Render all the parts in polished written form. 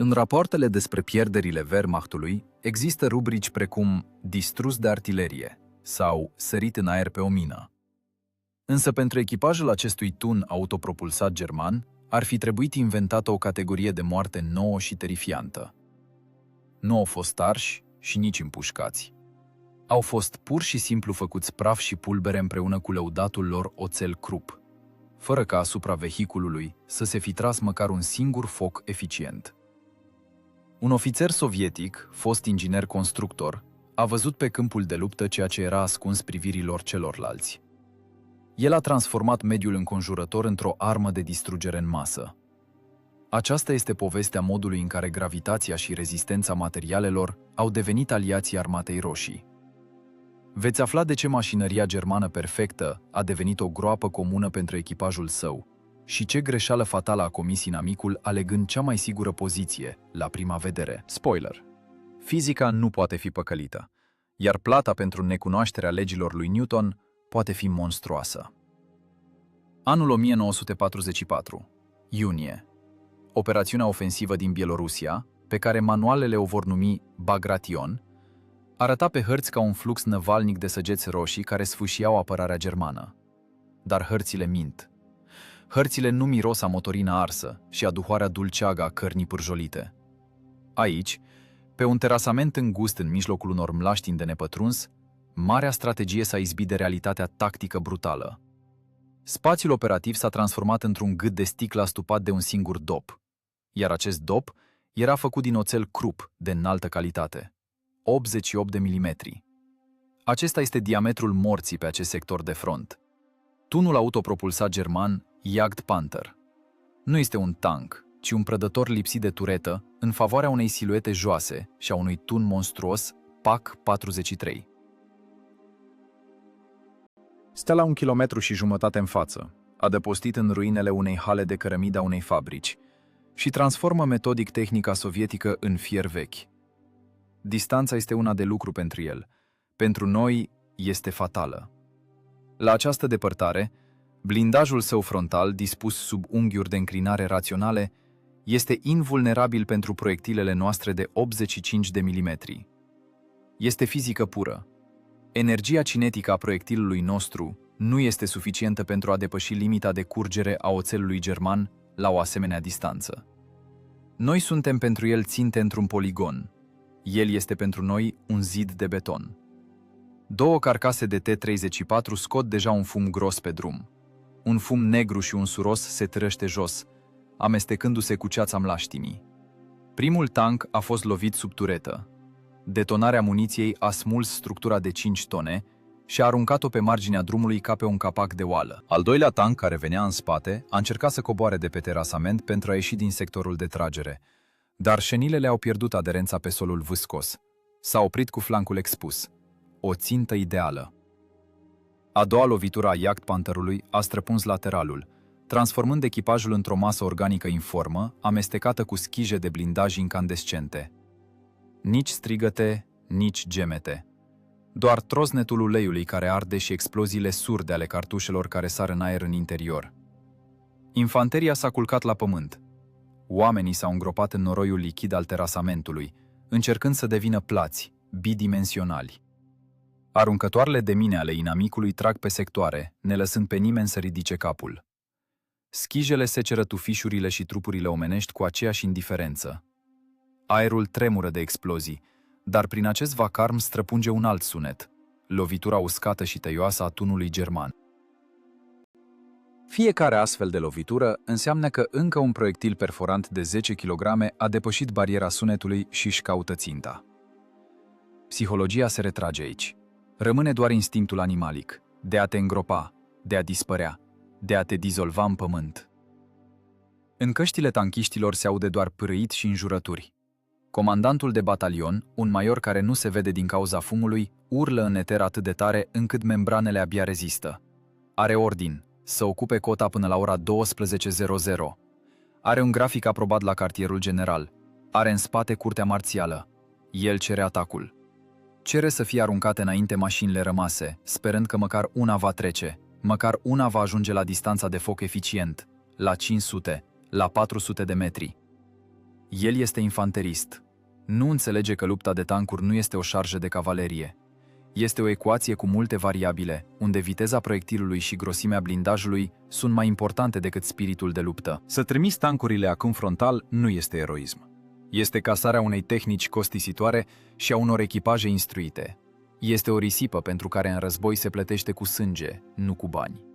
În rapoartele despre pierderile Wehrmachtului există rubrici precum distrus de artilerie sau sărit în aer pe o mină. Însă pentru echipajul acestui tun autopropulsat german ar fi trebuit inventată o categorie de moarte nouă și terifiantă. Nu au fost arși și nici împușcați. Au fost pur și simplu făcuți praf și pulbere împreună cu lăudatul lor oțel Krupp, fără ca asupra vehiculului să se fi tras măcar un singur foc eficient. Un ofițer sovietic, fost inginer constructor, a văzut pe câmpul de luptă ceea ce era ascuns privirilor celorlalți. El a transformat mediul înconjurător într-o armă de distrugere în masă. Aceasta este povestea modului în care gravitația și rezistența materialelor au devenit aliații Armatei Roșii. Veți afla de ce mașinăria germană perfectă a devenit o groapă comună pentru echipajul său și ce greșeală fatală a comis inamicul alegând cea mai sigură poziție, la prima vedere. Spoiler! Fizica nu poate fi păcălită, iar plata pentru necunoașterea legilor lui Newton poate fi monstruoasă. Anul 1944. Iunie. Operațiunea ofensivă din Bielorusia, pe care manualele o vor numi Bagration, arăta pe hărți ca un flux năvalnic de săgeți roșii care sfâșiau apărarea germană. Dar hărțile mint. Hărțile nu miros a motorină arsă și a duhoarea dulceagă a cărnii pârjolite. Aici, pe un terasament îngust în mijlocul unor mlaștini de nepătruns, marea strategie s-a izbit de realitatea tactică brutală. Spațiul operativ s-a transformat într-un gât de sticlă astupat de un singur dop, iar acest dop era făcut din oțel Krupp de înaltă calitate, 88 de milimetri. Acesta este diametrul morții pe acest sector de front. Tunul autopropulsat german Jagdpanther nu este un tank, ci un prădător lipsit de turetă în favoarea unei siluete joase și a unui tun monstruos PaK-43. Stă la 1,5 km în față, adăpostit în ruinele unei hale de cărămidă a unei fabrici, și transformă metodic tehnica sovietică în fier vechi. Distanța este una de lucru pentru el. Pentru noi este fatală. La această depărtare, blindajul său frontal, dispus sub unghiuri de înclinare raționale, este invulnerabil pentru proiectilele noastre de 85 de milimetri. Este fizică pură. Energia cinetică a proiectilului nostru nu este suficientă pentru a depăși limita de curgere a oțelului german la o asemenea distanță. Noi suntem pentru el ținte într-un poligon. El este pentru noi un zid de beton. Două carcase de T-34 scot deja un fum gros pe drum. Un fum negru și unsuros se trăște jos, amestecându-se cu ceața mlaștinii. Primul tank a fost lovit sub turetă. Detonarea muniției a smuls structura de 5 tone și a aruncat-o pe marginea drumului ca pe un capac de oală. Al doilea tank, care venea în spate, a încercat să coboare de pe terasament pentru a ieși din sectorul de tragere, dar șenilele au pierdut aderența pe solul vâscos. S-a oprit cu flancul expus. O țintă ideală. A doua lovitură a Jagdpantherului a străpuns lateralul, transformând echipajul într-o masă organică informă, amestecată cu schije de blindaj incandescente. Nici strigăte, nici gemete. Doar trosnetul uleiului care arde și exploziile surde ale cartușelor care sar în aer în interior. Infanteria s-a culcat la pământ. Oamenii s-au îngropat în noroiul lichid al terasamentului, încercând să devină plați, bidimensionali. Aruncătoarele de mine ale inamicului trag pe sectoare, ne lăsând pe nimeni să ridice capul. Schijele seceră tufișurile și trupurile omenești cu aceeași indiferență. Aerul tremură de explozii, dar prin acest vacarm străpunge un alt sunet, lovitura uscată și tăioasă a tunului german. Fiecare astfel de lovitură înseamnă că încă un proiectil perforant de 10 kg a depășit bariera sunetului și își caută ținta. Psihologia se retrage aici. Rămâne doar instinctul animalic, de a te îngropa, de a dispărea, de a te dizolva în pământ. În căștile tanchiștilor se aude doar pârâit și înjurături. Comandantul de batalion, un major care nu se vede din cauza fumului, urlă în eter atât de tare încât membranele abia rezistă. Are ordin să ocupe cota până la ora 12:00. Are un grafic aprobat la cartierul general. Are în spate curtea marțială. El cere atacul. Cere să fie aruncate înainte mașinile rămase, sperând că măcar una va trece, măcar una va ajunge la distanța de foc eficient, la 500, la 400 de metri. El este infanterist. Nu înțelege că lupta de tancuri nu este o șarjă de cavalerie. Este o ecuație cu multe variabile, unde viteza proiectilului și grosimea blindajului sunt mai importante decât spiritul de luptă. Să trimiți tancurile acum frontal nu este eroism. Este casarea unei tehnici costisitoare și a unor echipaje instruite. Este o risipă pentru care în război se plătește cu sânge, nu cu bani.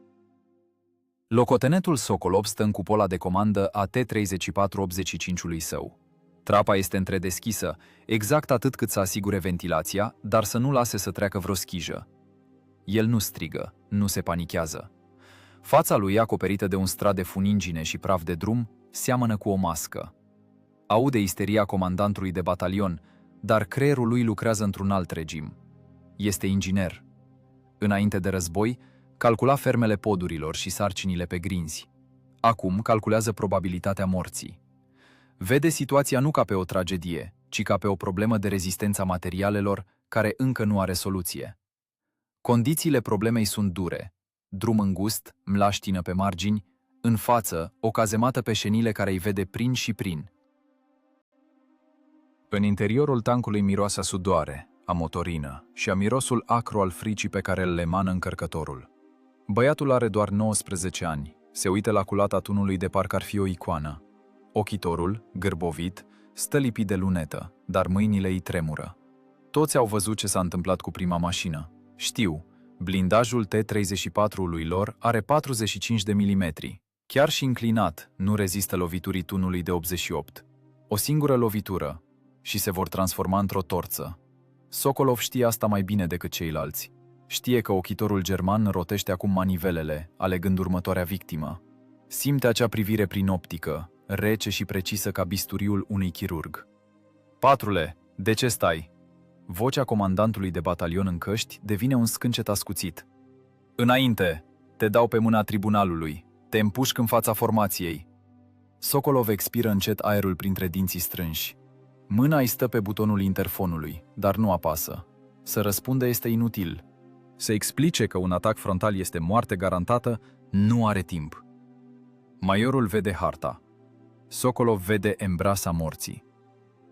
Locotenetul Sokolov stă în cupola de comandă a T-34-85-ului său. Trapa este întredeschisă, exact atât cât să asigure ventilația, dar să nu lase să treacă vreo schijă. El nu strigă, nu se panichează. Fața lui, acoperită de un strat de funingine și praf de drum, seamănă cu o mască. Aude isteria comandantului de batalion, dar creierul lui lucrează într-un alt regim. Este inginer. Înainte de război, calcula fermele podurilor și sarcinile pe grinzi. Acum calculează probabilitatea morții. Vede situația nu ca pe o tragedie, ci ca pe o problemă de rezistență a materialelor care încă nu are soluție. Condițiile problemei sunt dure. Drum îngust, mlaștină pe margini, în față, o cazemată pe șenile care îi vede prin și prin. În interiorul tancului miroase a sudoare, a motorină și a mirosul acru al fricii pe care îl emană încărcătorul. Băiatul are doar 19 ani, se uită la culata tunului de parcă ar fi o icoană. Ochitorul, gârbovit, stă lipit de lunetă, dar mâinile îi tremură. Toți au văzut ce s-a întâmplat cu prima mașină. Știu, blindajul T-34-ului lor are 45 de milimetri. Chiar și înclinat, nu rezistă loviturii tunului de 88. O singură lovitură și se vor transforma într-o torță. Sokolov știe asta mai bine decât ceilalți. Știe că ochitorul german rotește acum manivelele, alegând următoarea victimă. Simte acea privire prin optică, rece și precisă ca bisturiul unui chirurg. Patrule, de ce stai? Vocea comandantului de batalion în căști devine un scâncet ascuțit. Înainte, te dau pe mâna tribunalului, te împușc în fața formației. Sokolov expiră încet aerul printre dinții strânși. Mâna îi stă pe butonul interfonului, dar nu apasă. Să răspunde este inutil. Să explice că un atac frontal este moarte garantată, nu are timp. Majorul vede harta. Sokolov vede embrasa morții.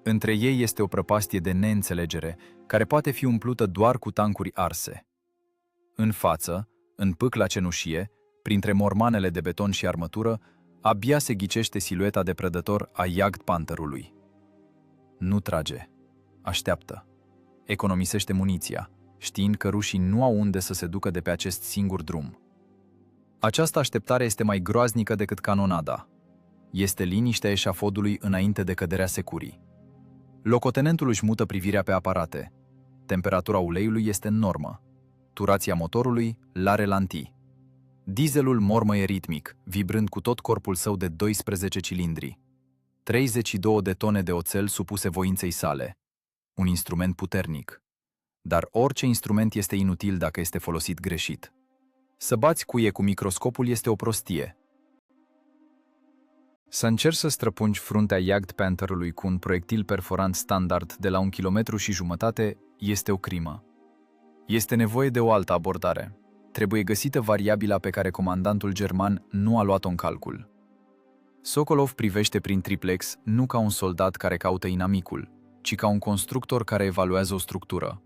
Între ei este o prăpastie de neînțelegere, care poate fi umplută doar cu tancuri arse. În față, în pâcla cenușie, printre mormanele de beton și armătură, abia se ghicește silueta de prădător a Jagdpantherului. Nu trage. Așteaptă. Economisește muniția, știind că rușii nu au unde să se ducă de pe acest singur drum. Această așteptare este mai groaznică decât canonada. Este liniștea eșafodului înainte de căderea securii. Locotenentul își mută privirea pe aparate. Temperatura uleiului este în normă. Turația motorului la relanti. Dieselul mormăie ritmic, vibrând cu tot corpul său de 12 cilindri. 32 de tone de oțel supuse voinței sale. Un instrument puternic. Dar orice instrument este inutil dacă este folosit greșit. Să bați cuie cu microscopul este o prostie. Să încerci să străpungi fruntea Jagdpantherului cu un proiectil perforant standard de la 1,5 km este o crimă. Este nevoie de o altă abordare. Trebuie găsită variabila pe care comandantul german nu a luat-o în calcul. Sokolov privește prin triplex nu ca un soldat care caută inamicul, ci ca un constructor care evaluează o structură.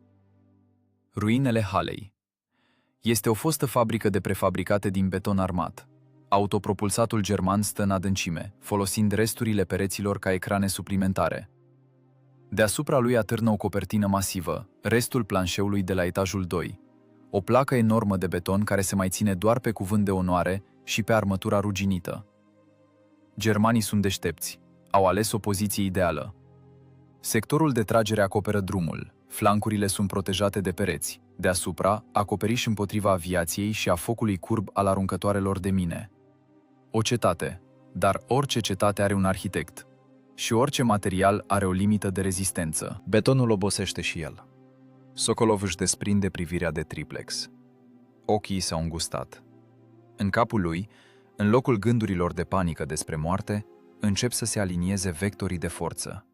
Ruinele halei. Este o fostă fabrică de prefabricate din beton armat. Autopropulsatul german stă în adâncime, folosind resturile pereților ca ecrane suplimentare. Deasupra lui atârnă o copertină masivă, restul planșeului de la etajul 2. O placă enormă de beton care se mai ține doar pe cuvânt de onoare și pe armătura ruginită. Germanii sunt deștepți. Au ales o poziție ideală. Sectorul de tragere acoperă drumul, flancurile sunt protejate de pereți, deasupra, acoperiș împotriva aviației și a focului curb al aruncătoarelor de mine. O cetate, dar orice cetate are un arhitect. Și orice material are o limită de rezistență. Betonul obosește și el. Sokolov își desprinde privirea de triplex. Ochii s-au îngustat. În capul lui, în locul gândurilor de panică despre moarte, încep să se alinieze vectorii de forță.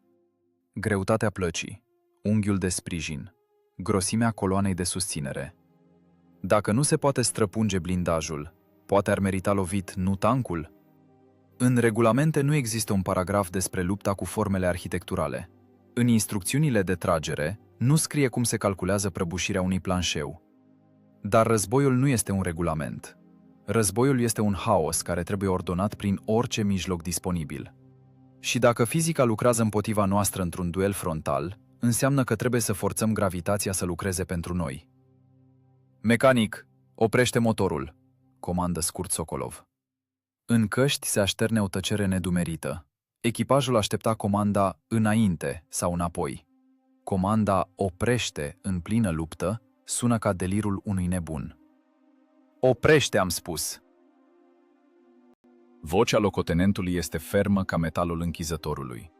Greutatea plăcii, unghiul de sprijin, grosimea coloanei de susținere. Dacă nu se poate străpunge blindajul, poate ar merita lovit nu tancul? În regulamente nu există un paragraf despre lupta cu formele arhitecturale. În instrucțiunile de tragere nu scrie cum se calculează prăbușirea unui planșeu. Dar războiul nu este un regulament. Războiul este un haos care trebuie ordonat prin orice mijloc disponibil. Și dacă fizica lucrează împotriva noastră într-un duel frontal, înseamnă că trebuie să forțăm gravitația să lucreze pentru noi. Mecanic, oprește motorul, comandă scurt Sokolov. În căști se așterne o tăcere nedumerită. Echipajul aștepta comanda înainte sau înapoi. Comanda oprește în plină luptă sună ca delirul unui nebun. Oprește, am spus! Vocea locotenentului este fermă ca metalul închizătorului.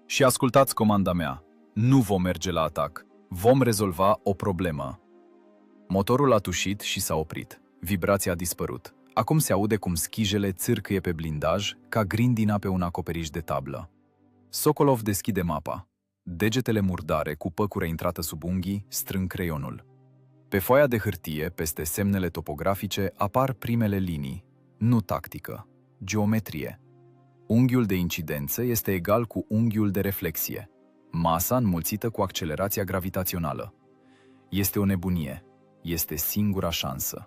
Și ascultați comanda mea, nu vom merge la atac, vom rezolva o problemă. Motorul a tușit și s-a oprit. Vibrația a dispărut. Acum se aude cum schijele țârcâie pe blindaj ca grindina pe un acoperiș de tablă. Sokolov deschide mapa. Degetele murdare, cu păcură intrată sub unghii, strâng creionul. Pe foaia de hârtie, peste semnele topografice, apar primele linii. Nu tactică. Geometrie. Unghiul de incidență este egal cu unghiul de reflexie. Masa înmulțită cu accelerația gravitațională. Este o nebunie. Este singura șansă.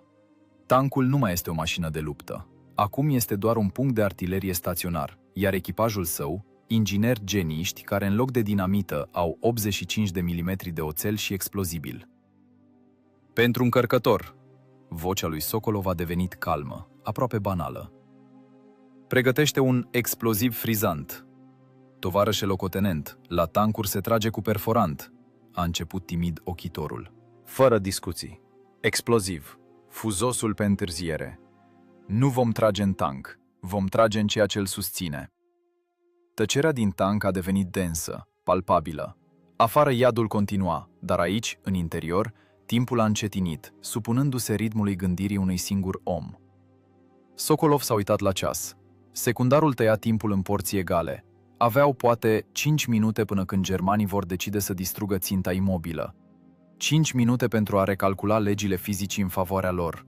Tancul nu mai este o mașină de luptă. Acum este doar un punct de artilerie staționar, iar echipajul său, ingineri geniști care în loc de dinamită au 85 de milimetri de oțel și explozibil. Pentru încărcător. Vocea lui Sokolov a devenit calmă, aproape banală. Pregătește un exploziv frizant. Tovarășe locotenent, la tancuri se trage cu perforant, a început timid ochitorul. Fără discuții. Exploziv. Fuzosul pe întârziere. Nu vom trage în tank, vom trage în ceea ce îl susține. Tăcerea din tank a devenit densă, palpabilă. Afară iadul continua, dar aici, în interior, timpul a încetinit, supunându-se ritmului gândirii unui singur om. Sokolov s-a uitat la ceas. Secundarul tăia timpul în porții egale. Aveau poate 5 minute până când germanii vor decide să distrugă ținta imobilă. 5 minute pentru a recalcula legile fizicii în favoarea lor.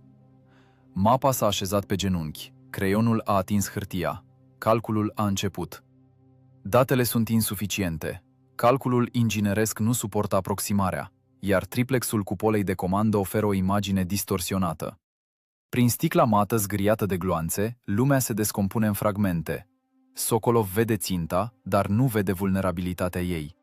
Mapa s-a așezat pe genunchi. Creionul a atins hârtia. Calculul a început. Datele sunt insuficiente. Calculul ingineresc nu suportă aproximarea, iar triplexul cupolei de comandă oferă o imagine distorsionată. Prin sticla mată zgâriată de gloanțe, lumea se descompune în fragmente. Sokolov vede ținta, dar nu vede vulnerabilitatea ei.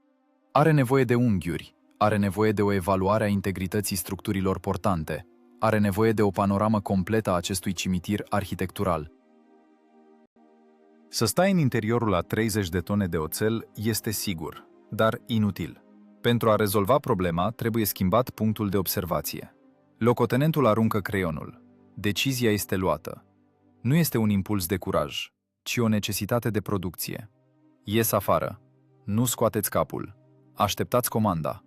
Are nevoie de unghiuri, are nevoie de o evaluare a integrității structurilor portante, are nevoie de o panoramă completă a acestui cimitir arhitectural. Să stai în interiorul a 30 de tone de oțel este sigur, dar inutil. Pentru a rezolva problema, trebuie schimbat punctul de observație. Locotenentul aruncă creionul. Decizia este luată. Nu este un impuls de curaj, ci o necesitate de producție. Ies afară. Nu scoateți capul. Așteptați comanda.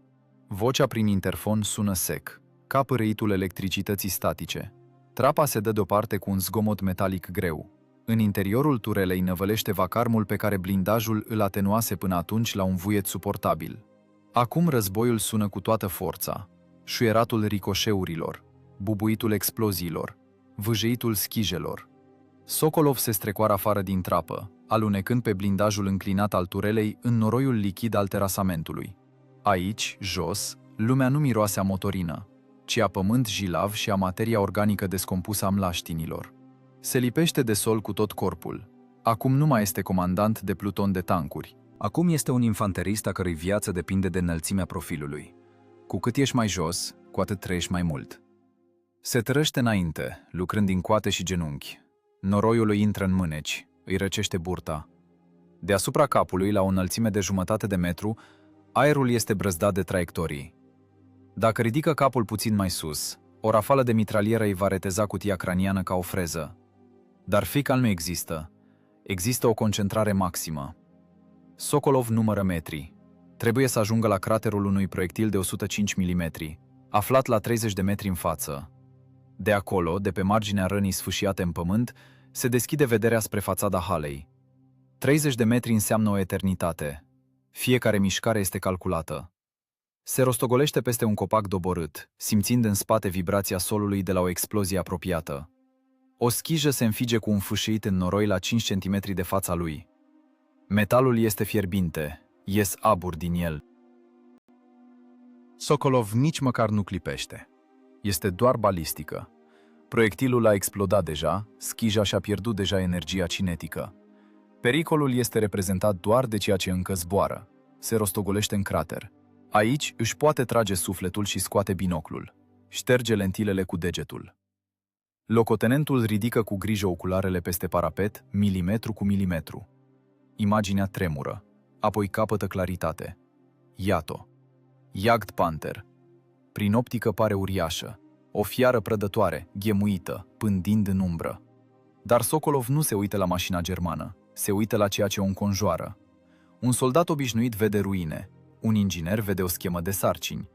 Vocea prin interfon sună sec, ca pârâitul electricității statice. Trapa se dă deoparte cu un zgomot metalic greu. În interiorul turelei năvălește vacarmul pe care blindajul îl atenuase până atunci la un vuiet suportabil. Acum războiul sună cu toată forța. Șuieratul ricoșeurilor, bubuitul exploziilor, vâjeitul schijelor. Sokolov se strecoară afară din trapă, alunecând pe blindajul înclinat al turelei în noroiul lichid al terasamentului. Aici, jos, lumea nu miroase a motorină, ci a pământ jilav și a materia organică descompusă a mlaștinilor. Se lipește de sol cu tot corpul. Acum nu mai este comandant de pluton de tancuri. Acum este un infanterist a cărui viață depinde de înălțimea profilului. Cu cât ești mai jos, cu atât trăiești mai mult. Se tărăște înainte, lucrând din coate și genunchi. Noroiul îi intră în mâneci, îi răcește burta. Deasupra capului, la o înălțime de 1/2 de metru, aerul este brăzdat de traiectorii. Dacă ridică capul puțin mai sus, o rafală de mitralieră îi va reteza cutia craniană ca o freză. Dar fical nu există. Există o concentrare maximă. Sokolov numără metri. Trebuie să ajungă la craterul unui proiectil de 105 mm, aflat la 30 de metri în față. De acolo, de pe marginea rănii sfâșiate în pământ, se deschide vederea spre fațada halei. 30 de metri înseamnă o eternitate. Fiecare mișcare este calculată. Se rostogolește peste un copac doborât, simțind în spate vibrația solului de la o explozie apropiată. O schijă se înfige cu un fâșiit în noroi la 5 cm de fața lui. Metalul este fierbinte, ies aburi din el. Sokolov nici măcar nu clipește. Este doar balistică. Proiectilul a explodat deja, schija și-a pierdut deja energia cinetică. Pericolul este reprezentat doar de ceea ce încă zboară. Se rostogolește în crater. Aici își poate trage sufletul și scoate binoclul. Șterge lentilele cu degetul. Locotenentul ridică cu grijă ocularele peste parapet, milimetru cu milimetru. Imaginea tremură, apoi capătă claritate. Iată. Jagd Panther. Prin optică pare uriașă, o fiară prădătoare, ghemuită, pândind în umbră. Dar Sokolov nu se uită la mașina germană, se uită la ceea ce o înconjoară. Un soldat obișnuit vede ruine, un inginer vede o schemă de sarcini.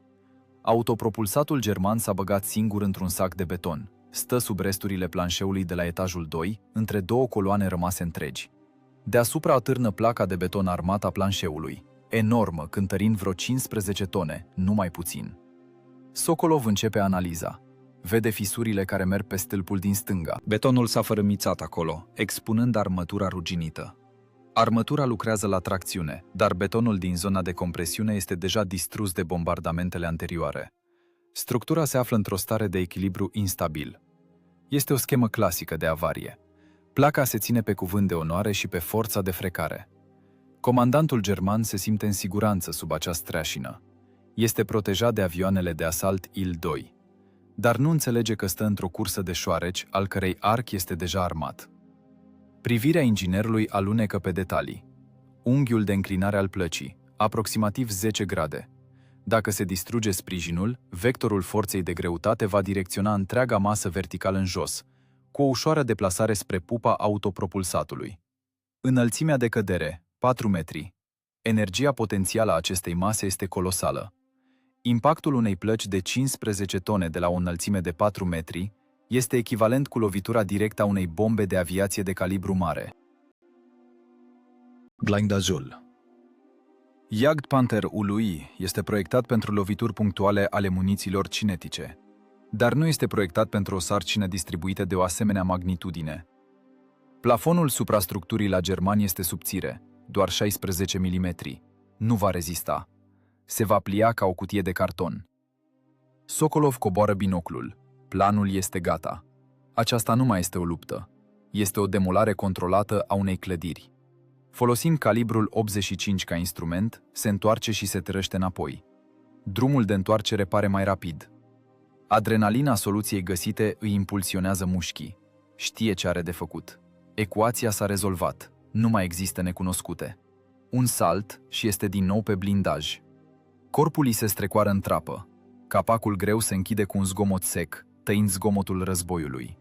Autopropulsatul german s-a băgat singur într-un sac de beton. Stă sub resturile planșeului de la etajul 2, între două coloane rămase întregi. Deasupra atârnă placa de beton armată a planșeului, enormă, cântărind vreo 15 tone, nu mai puțin. Sokolov începe analiza. Vede fisurile care merg pe stâlpul din stânga. Betonul s-a fărâmițat acolo, expunând armătura ruginită. Armătura lucrează la tracțiune, dar betonul din zona de compresiune este deja distrus de bombardamentele anterioare. Structura se află într-o stare de echilibru instabil. Este o schemă clasică de avarie. Placa se ține pe cuvânt de onoare și pe forța de frecare. Comandantul german se simte în siguranță sub acea streașină. Este protejat de avioanele de asalt Il-2, dar nu înțelege că stă într-o cursă de șoareci, al cărei arc este deja armat. Privirea inginerului alunecă pe detalii. Unghiul de înclinare al plăcii, aproximativ 10 grade. Dacă se distruge sprijinul, vectorul forței de greutate va direcționa întreaga masă vertical în jos, cu o ușoară deplasare spre pupa autopropulsatului. Înălțimea de cădere, 4 metri. Energia potențială a acestei mase este colosală. Impactul unei plăci de 15 tone de la o înălțime de 4 metri este echivalent cu lovitura directă a unei bombe de aviație de calibru mare. Blindajul. Jagd Panther Ului este proiectat pentru lovituri punctuale ale munițiilor cinetice, dar nu este proiectat pentru o sarcină distribuită de o asemenea magnitudine. Plafonul suprastructurii la german este subțire, doar 16 mm. Nu va rezista. Se va plia ca o cutie de carton. Sokolov coboară binoclul. Planul este gata. Aceasta nu mai este o luptă. Este o demolare controlată a unei clădiri. Folosind calibrul 85 ca instrument, se întoarce și se trăște înapoi. Drumul de întoarcere pare mai rapid. Adrenalina soluției găsite îi impulsionează mușchii. Știe ce are de făcut. Ecuația s-a rezolvat. Nu mai există necunoscute. Un salt și este din nou pe blindaj. Corpul îi se strecoară în trapă. Capacul greu se închide cu un zgomot sec, tăind zgomotul războiului.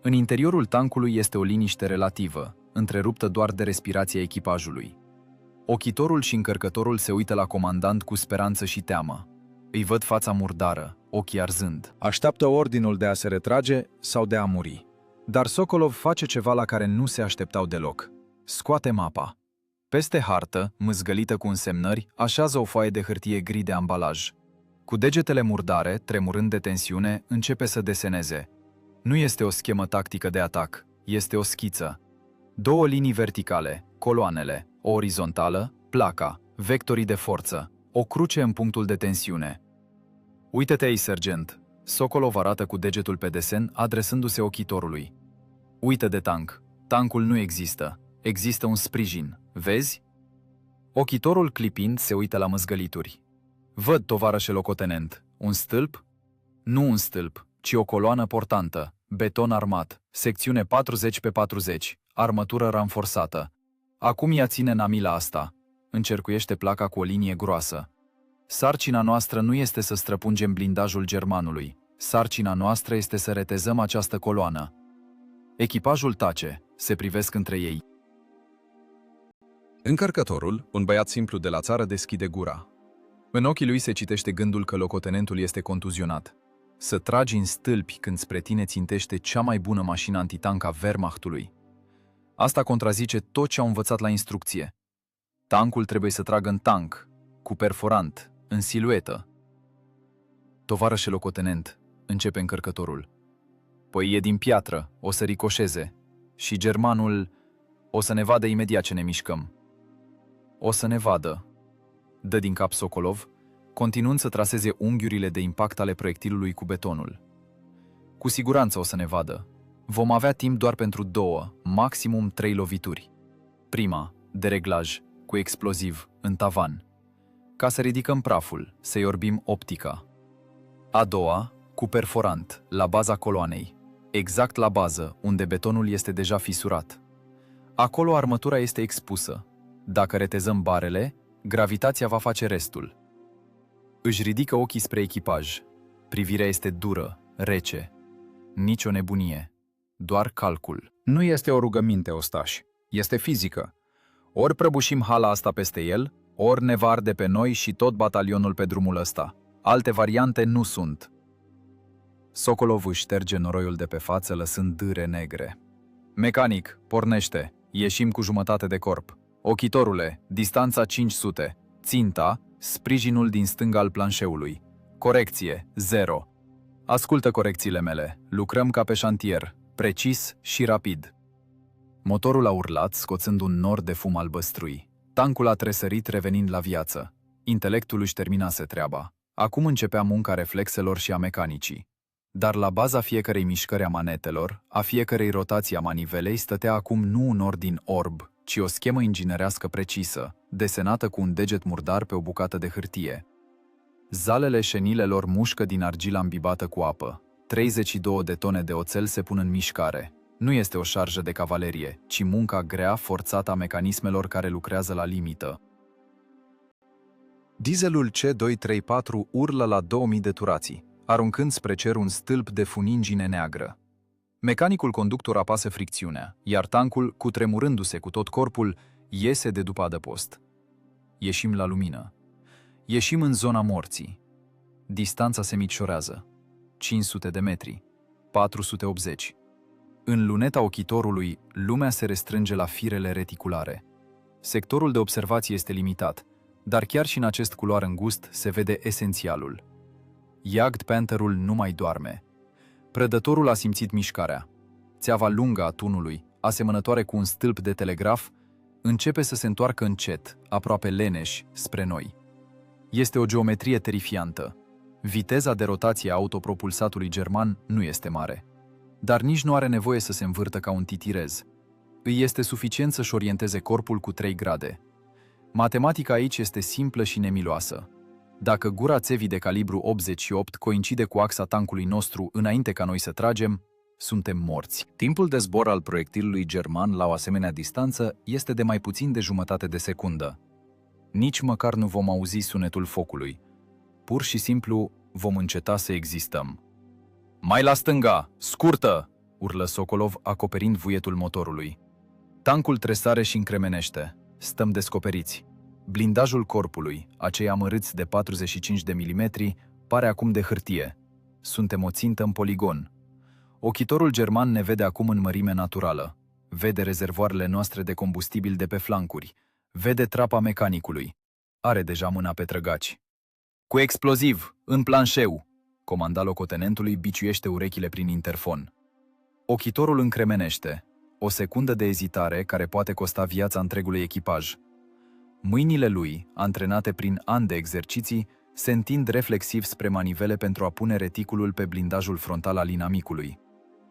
În interiorul tancului este o liniște relativă, întreruptă doar de respirația echipajului. Ochitorul și încărcătorul se uită la comandant cu speranță și teamă. Îi văd fața murdară, ochii arzând. Așteaptă ordinul de a se retrage sau de a muri. Dar Sokolov face ceva la care nu se așteptau deloc. Scoate mapa. Peste hartă, mâzgălită cu însemnări, așează o foaie de hârtie gri de ambalaj. Cu degetele murdare, tremurând de tensiune, începe să deseneze. Nu este o schemă tactică de atac, este o schiță. 2 linii verticale, coloanele, o orizontală, placa, vectorii de forță, o cruce în punctul de tensiune. Uită-te aici, sergent. Sokolov arată cu degetul pe desen, adresându-se ochitorului. Uită de tank. Tancul nu există. Există un sprijin. Vezi? Ochitorul clipind se uită la măzgălituri. Văd, tovarășe locotenent. Un stâlp? Nu un stâlp, ci o coloană portantă. Beton armat. Secțiune 40 pe 40. Armătură ranforsată. Acum ea ține namila asta. Încercuiește placa cu o linie groasă. Sarcina noastră nu este să străpungem blindajul germanului. Sarcina noastră este să retezăm această coloană. Echipajul tace. Se privesc între ei. Încărcătorul, un băiat simplu de la țară, deschide gura. În ochii lui se citește gândul că locotenentul este contuzionat. Să tragi în stâlpi când spre tine țintește cea mai bună mașină antitank a Wehrmachtului. Asta contrazice tot ce au învățat la instrucție. Tancul trebuie să tragă în tank, cu perforant, în siluetă. Tovarășe locotenent, începe încărcătorul. Păi e din piatră, o să ricoșeze. Și germanul o să ne vadă imediat ce ne mișcăm. O să ne vadă, dă din cap Sokolov, continuând să traseze unghiurile de impact ale proiectilului cu betonul. Cu siguranță o să ne vadă. Vom avea timp doar pentru 2, maximum 3 lovituri. Prima, de reglaj, cu exploziv, în tavan, ca să ridicăm praful, să-i orbim optica. A doua, cu perforant, la baza coloanei, exact la bază, unde betonul este deja fisurat. Acolo armătura este expusă. Dacă retezăm barele, gravitația va face restul. Își ridică ochii spre echipaj. Privirea este dură, rece. Nici o nebunie. Doar calcul. Nu este o rugăminte, ostaș. Este fizică. Ori prăbușim hala asta peste el, ori ne va arde pe noi și tot batalionul pe drumul ăsta. Alte variante nu sunt. Sokolov își șterge noroiul de pe față, lăsând dâre negre. Mecanic, pornește. Ieșim cu jumătate de corp. Ochitorule, distanța 500. Ținta, sprijinul din stânga al planșeului. Corecție, 0. Ascultă corecțiile mele. Lucrăm ca pe șantier. Precis și rapid. Motorul a urlat, scoțând un nor de fum albăstrui. Tancul a tresărit, revenind la viață. Intelectul își terminase treaba. Acum începea munca reflexelor și a mecanicii. Dar la baza fiecărei mișcări a manetelor, a fiecărei rotații a manivelei, stătea acum nu un ordin orb, ci o schemă inginerească precisă, desenată cu un deget murdar pe o bucată de hârtie. Zalele șenilelor mușcă din argila îmbibată cu apă. 32 de tone de oțel se pun în mișcare. Nu este o șarjă de cavalerie, ci munca grea, forțată a mecanismelor care lucrează la limită. Dieselul C234 urlă la 2000 de turații, aruncând spre cer un stâlp de funingine neagră. Mecanicul conductor apasă fricțiunea, iar tancul, cutremurându-se cu tot corpul, iese de după adăpost. Ieșim la lumină. Ieșim în zona morții. Distanța se micșorează. 500 de metri. 480. În luneta ochitorului, lumea se restrânge la firele reticulare. Sectorul de observație este limitat, dar chiar și în acest culoar îngust se vede esențialul. Jagd Pantherul nu mai doarme. Prădătorul a simțit mișcarea. Țeava lungă a tunului, asemănătoare cu un stâlp de telegraf, începe să se întoarcă încet, aproape leneș, spre noi. Este o geometrie terifiantă. Viteza de rotație a autopropulsatului german nu este mare, dar nici nu are nevoie să se învârtă ca un titirez. Îi este suficient să-și orienteze corpul cu 3 grade. Matematica aici este simplă și nemiloasă. Dacă gura țevii de calibru 88 coincide cu axa tancului nostru înainte ca noi să tragem, suntem morți. Timpul de zbor al proiectilului german la o asemenea distanță este de mai puțin de jumătate de secundă. Nici măcar nu vom auzi sunetul focului. Pur și simplu vom înceta să existăm. Mai la stânga! Scurtă! Urlă Sokolov, acoperind vuietul motorului. Tancul tresare și încremenește. Stăm descoperiți. Blindajul corpului, acei amărâți de 45 de milimetri, pare acum de hârtie. Suntem o țintă în poligon. Ochitorul german ne vede acum în mărime naturală. Vede rezervoarele noastre de combustibil de pe flancuri. Vede trapa mecanicului. Are deja mâna pe trăgaci. Cu exploziv, în planșeu! Comanda locotenentului biciuiește urechile prin interfon. Ochitorul încremenește. O secundă de ezitare care poate costa viața întregului echipaj. Mâinile lui, antrenate prin ani de exerciții, se întind reflexiv spre manivele pentru a pune reticulul pe blindajul frontal al inamicului.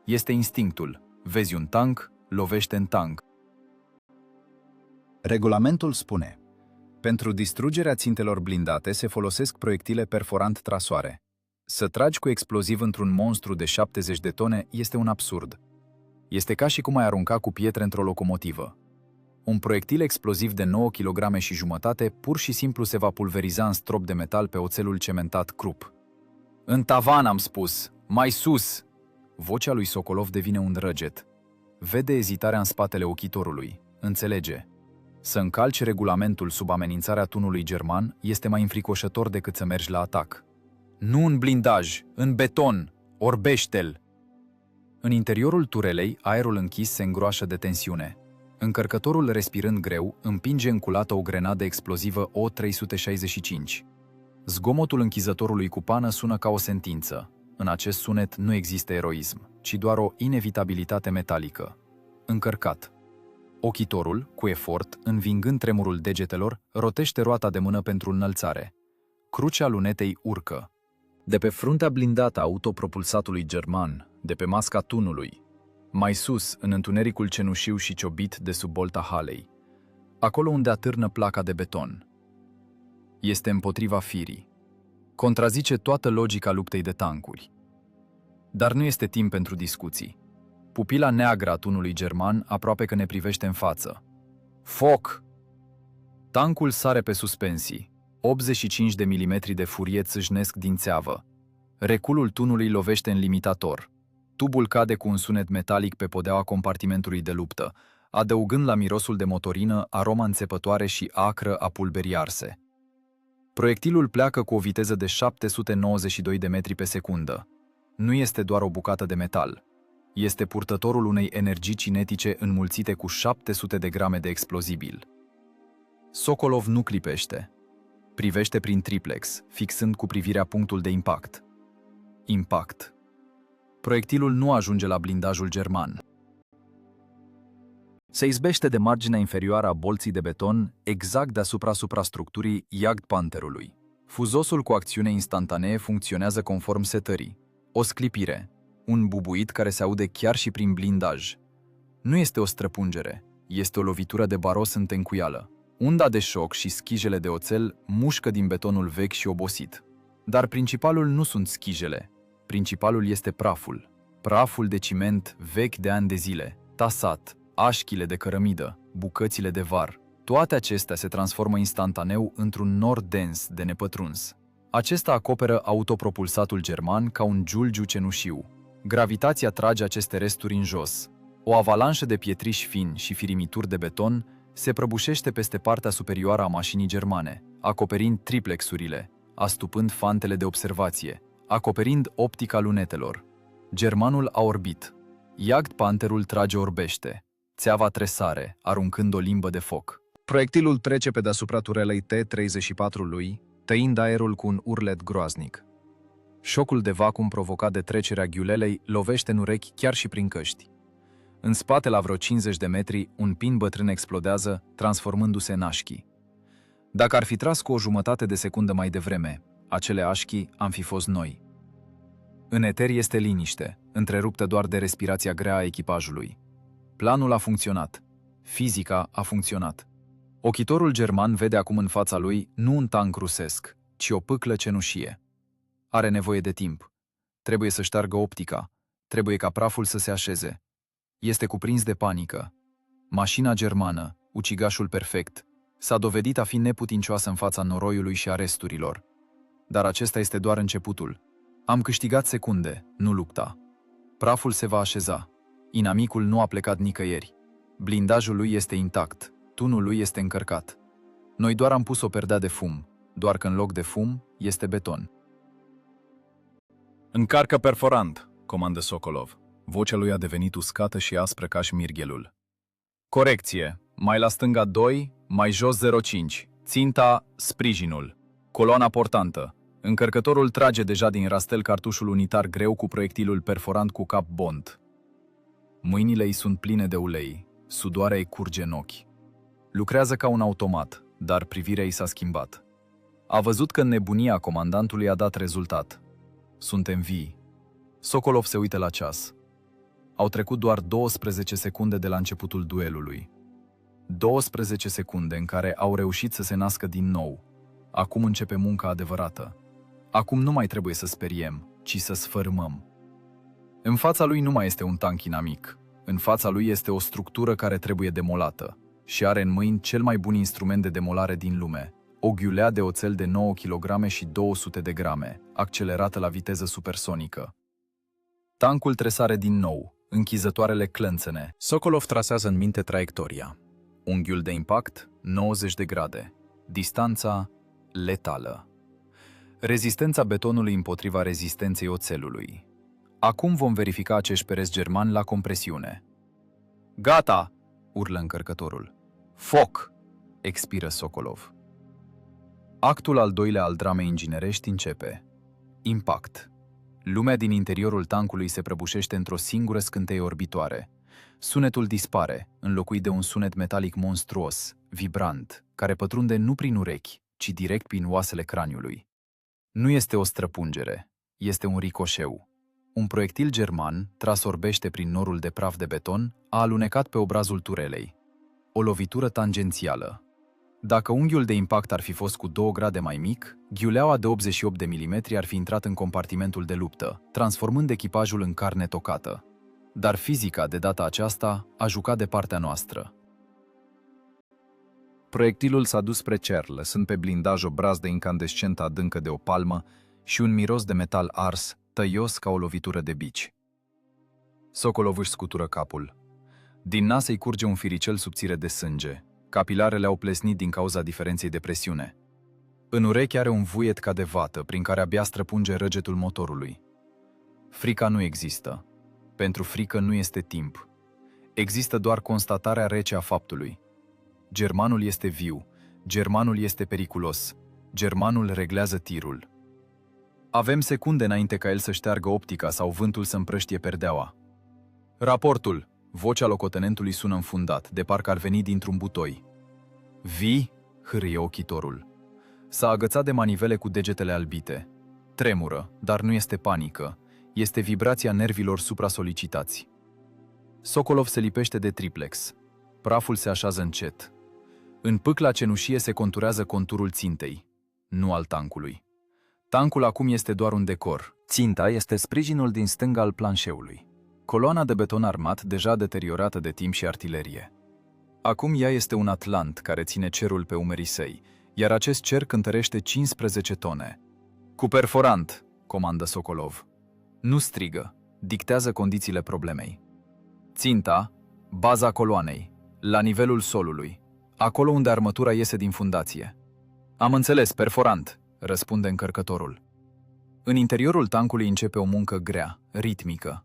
Este instinctul. Vezi un tank, lovește în tank. Regulamentul spune: pentru distrugerea țintelor blindate se folosesc proiectile perforant trasoare. Să tragi cu exploziv într-un monstru de 70 de tone este un absurd. Este ca și cum ai arunca cu pietre într-o locomotivă. Un proiectil exploziv de 9,5 kg pur și simplu se va pulveriza în strop de metal pe oțelul cementat Krupp. În tavan, am spus! Mai sus! Vocea lui Sokolov devine un răget. Vede ezitarea în spatele ochitorului. Înțelege. Să încalci regulamentul sub amenințarea tunului german este mai înfricoșător decât să mergi la atac. Nu în blindaj, în beton! Orbește-l! În interiorul turelei, aerul închis se îngroașă de tensiune. Încărcătorul, respirând greu, împinge înculată o grenadă explozivă O-365. Zgomotul închizătorului cu pană sună ca o sentință. În acest sunet nu există eroism, ci doar o inevitabilitate metalică. Încărcat. Ochitorul, cu efort, învingând tremurul degetelor, rotește roata de mână pentru înălțare. Crucea lunetei urcă. De pe fruntea blindată a autopropulsatului german, de pe masca tunului, mai sus, în întunericul cenușiu și ciobit de sub bolta halei, acolo unde atârnă placa de beton. Este împotriva firii. Contrazice toată logica luptei de tancuri. Dar nu este timp pentru discuții. Pupila neagră a tunului german aproape că ne privește în față. Foc! Tancul sare pe suspensii. 85 de milimetri de furie țâșnesc din țeavă. Reculul tunului lovește în limitator. Tubul cade cu un sunet metalic pe podeaua compartimentului de luptă, adăugând la mirosul de motorină aroma înțepătoare și acră a pulberii arse. Proiectilul pleacă cu o viteză de 792 de metri pe secundă. Nu este doar o bucată de metal. Este purtătorul unei energii cinetice înmulțite cu 700 de grame de explozibil. Sokolov nu clipește. Privește prin triplex, fixând cu privirea punctul de impact. Impact. Proiectilul nu ajunge la blindajul german. Se izbește de marginea inferioară a bolții de beton exact deasupra suprastructurii Jagdpantherului. Fuzosul cu acțiune instantanee funcționează conform setării. O sclipire. Un bubuit care se aude chiar și prin blindaj. Nu este o străpungere, este o lovitură de baros în tencuială. Unda de șoc și schijele de oțel mușcă din betonul vechi și obosit. Dar principalul nu sunt schijele. Principalul este praful. Praful de ciment vechi de ani de zile, tasat, așchile de cărămidă, bucățile de var. Toate acestea se transformă instantaneu într-un nor dens de nepătruns. Acesta acoperă autopropulsatul german ca un giulgiu cenușiu. Gravitația trage aceste resturi în jos. O avalanșă de pietriși fini și firimituri de beton se prăbușește peste partea superioară a mașinii germane, acoperind triplexurile, astupând fantele de observație, acoperind optica lunetelor. Germanul a orbit. Jagdpantherul trage orbește. Țeava tresare, aruncând o limbă de foc. Proiectilul trece pe deasupra turelei T-34 lui, tăind aerul cu un urlet groaznic. Șocul de vacuum provocat de trecerea ghiulelei lovește în urechi chiar și prin căști. În spate, la vreo 50 de metri, un pin bătrân explodează, transformându-se în așchi. Dacă ar fi tras cu o jumătate de secundă mai devreme, acele așchi am fi fost noi. În eter este liniște, întreruptă doar de respirația grea a echipajului. Planul a funcționat. Fizica a funcționat. Ochitorul german vede acum în fața lui nu un tank rusesc, ci o pâclă cenușie. Are nevoie de timp. Trebuie să șteargă optica. Trebuie ca praful să se așeze. Este cuprins de panică. Mașina germană, ucigașul perfect, s-a dovedit a fi neputincioasă în fața noroiului și a resturilor. Dar acesta este doar începutul. Am câștigat secunde, nu lupta. Praful se va așeza. Inamicul nu a plecat nicăieri. Blindajul lui este intact. Tunul lui este încărcat. Noi doar am pus o perdea de fum, doar că în loc de fum este beton. Încarcă perforant, comandă Sokolov. Vocea lui a devenit uscată și aspră ca șmirghelul. Corecție. Mai la stânga 2, mai jos 0,5. Ținta, sprijinul. Coloana portantă. Încărcătorul trage deja din rastel cartușul unitar greu cu proiectilul perforant cu cap bond. Mâinile îi sunt pline de ulei. Sudoarea îi curge în ochi. Lucrează ca un automat, dar privirea îi s-a schimbat. A văzut că nebunia comandantului a dat rezultat. Suntem vii. Sokolov se uită la ceas. Au trecut doar 12 secunde de la începutul duelului. 12 secunde în care au reușit să se nască din nou. Acum începe munca adevărată. Acum nu mai trebuie să speriem, ci să sfărâmăm. În fața lui nu mai este un tank inamic. În fața lui este o structură care trebuie demolată și are în mâini cel mai bun instrument de demolare din lume, o ghiulea de oțel de 9 kg și 200 de grame, accelerată la viteză supersonică. Tancul tresare din nou, închizătoarele clănțene. Sokolov trasează în minte traiectoria. Unghiul de impact, 90 de grade. Distanța, letală. Rezistența betonului împotriva rezistenței oțelului. Acum vom verifica acești pereți germani la compresiune. Gata! Urlă încărcătorul. Foc! Expiră Sokolov. Actul al doilea al dramei inginerești începe. Impact. Lumea din interiorul tancului se prăbușește într-o singură scânteie orbitoare. Sunetul dispare, înlocuit de un sunet metalic monstruos, vibrant, care pătrunde nu prin urechi, ci direct prin oasele craniului. Nu este o străpungere, este un ricoșeu. Un proiectil german, tras orbește prin norul de praf de beton, a alunecat pe obrazul turelei. O lovitură tangențială. Dacă unghiul de impact ar fi fost cu 2 grade mai mic, ghiuleaua de 88 de milimetri ar fi intrat în compartimentul de luptă, transformând echipajul în carne tocată. Dar fizica, de data aceasta, a jucat de partea noastră. Proiectilul s-a dus spre cer, lăsând pe blindaj o brazdă incandescentă adâncă de o palmă și un miros de metal ars, tăios ca o lovitură de bici. Sokolov își scutură capul. Din nas îi curge un firicel subțire de sânge. Capilarele au plesnit din cauza diferenței de presiune. În urechi are un vuiet ca de vată, prin care abia străpunge răgetul motorului. Frica nu există. Pentru frică nu este timp. Există doar constatarea rece a faptului. Germanul este viu, germanul este periculos, germanul reglează tirul. Avem secunde înainte ca el să șteargă optica sau vântul să împrăștie perdeaua. Raportul. Vocea locotenentului sună înfundat, de parcă ar veni dintr-un butoi. Vii? Hârâie ochitorul. S-a agățat de manivele cu degetele albite. Tremură, dar nu este panică. Este vibrația nervilor supra-solicitați. Sokolov se lipește de triplex. Praful se așează încet. În pâcla cenușie se conturează conturul țintei, nu al tancului. Tancul acum este doar un decor. Ținta este sprijinul din stânga al planșeului. Coloana de beton armat, deja deteriorată de timp și artilerie. Acum ea este un atlant care ține cerul pe umerii săi, iar acest cer cântărește 15 tone. Cu perforant, comandă Sokolov. Nu strigă, dictează condițiile problemei. Ținta, baza coloanei, la nivelul solului, acolo unde armătura iese din fundație. Am înțeles, perforant, răspunde încărcătorul. În interiorul tancului începe o muncă grea, ritmică.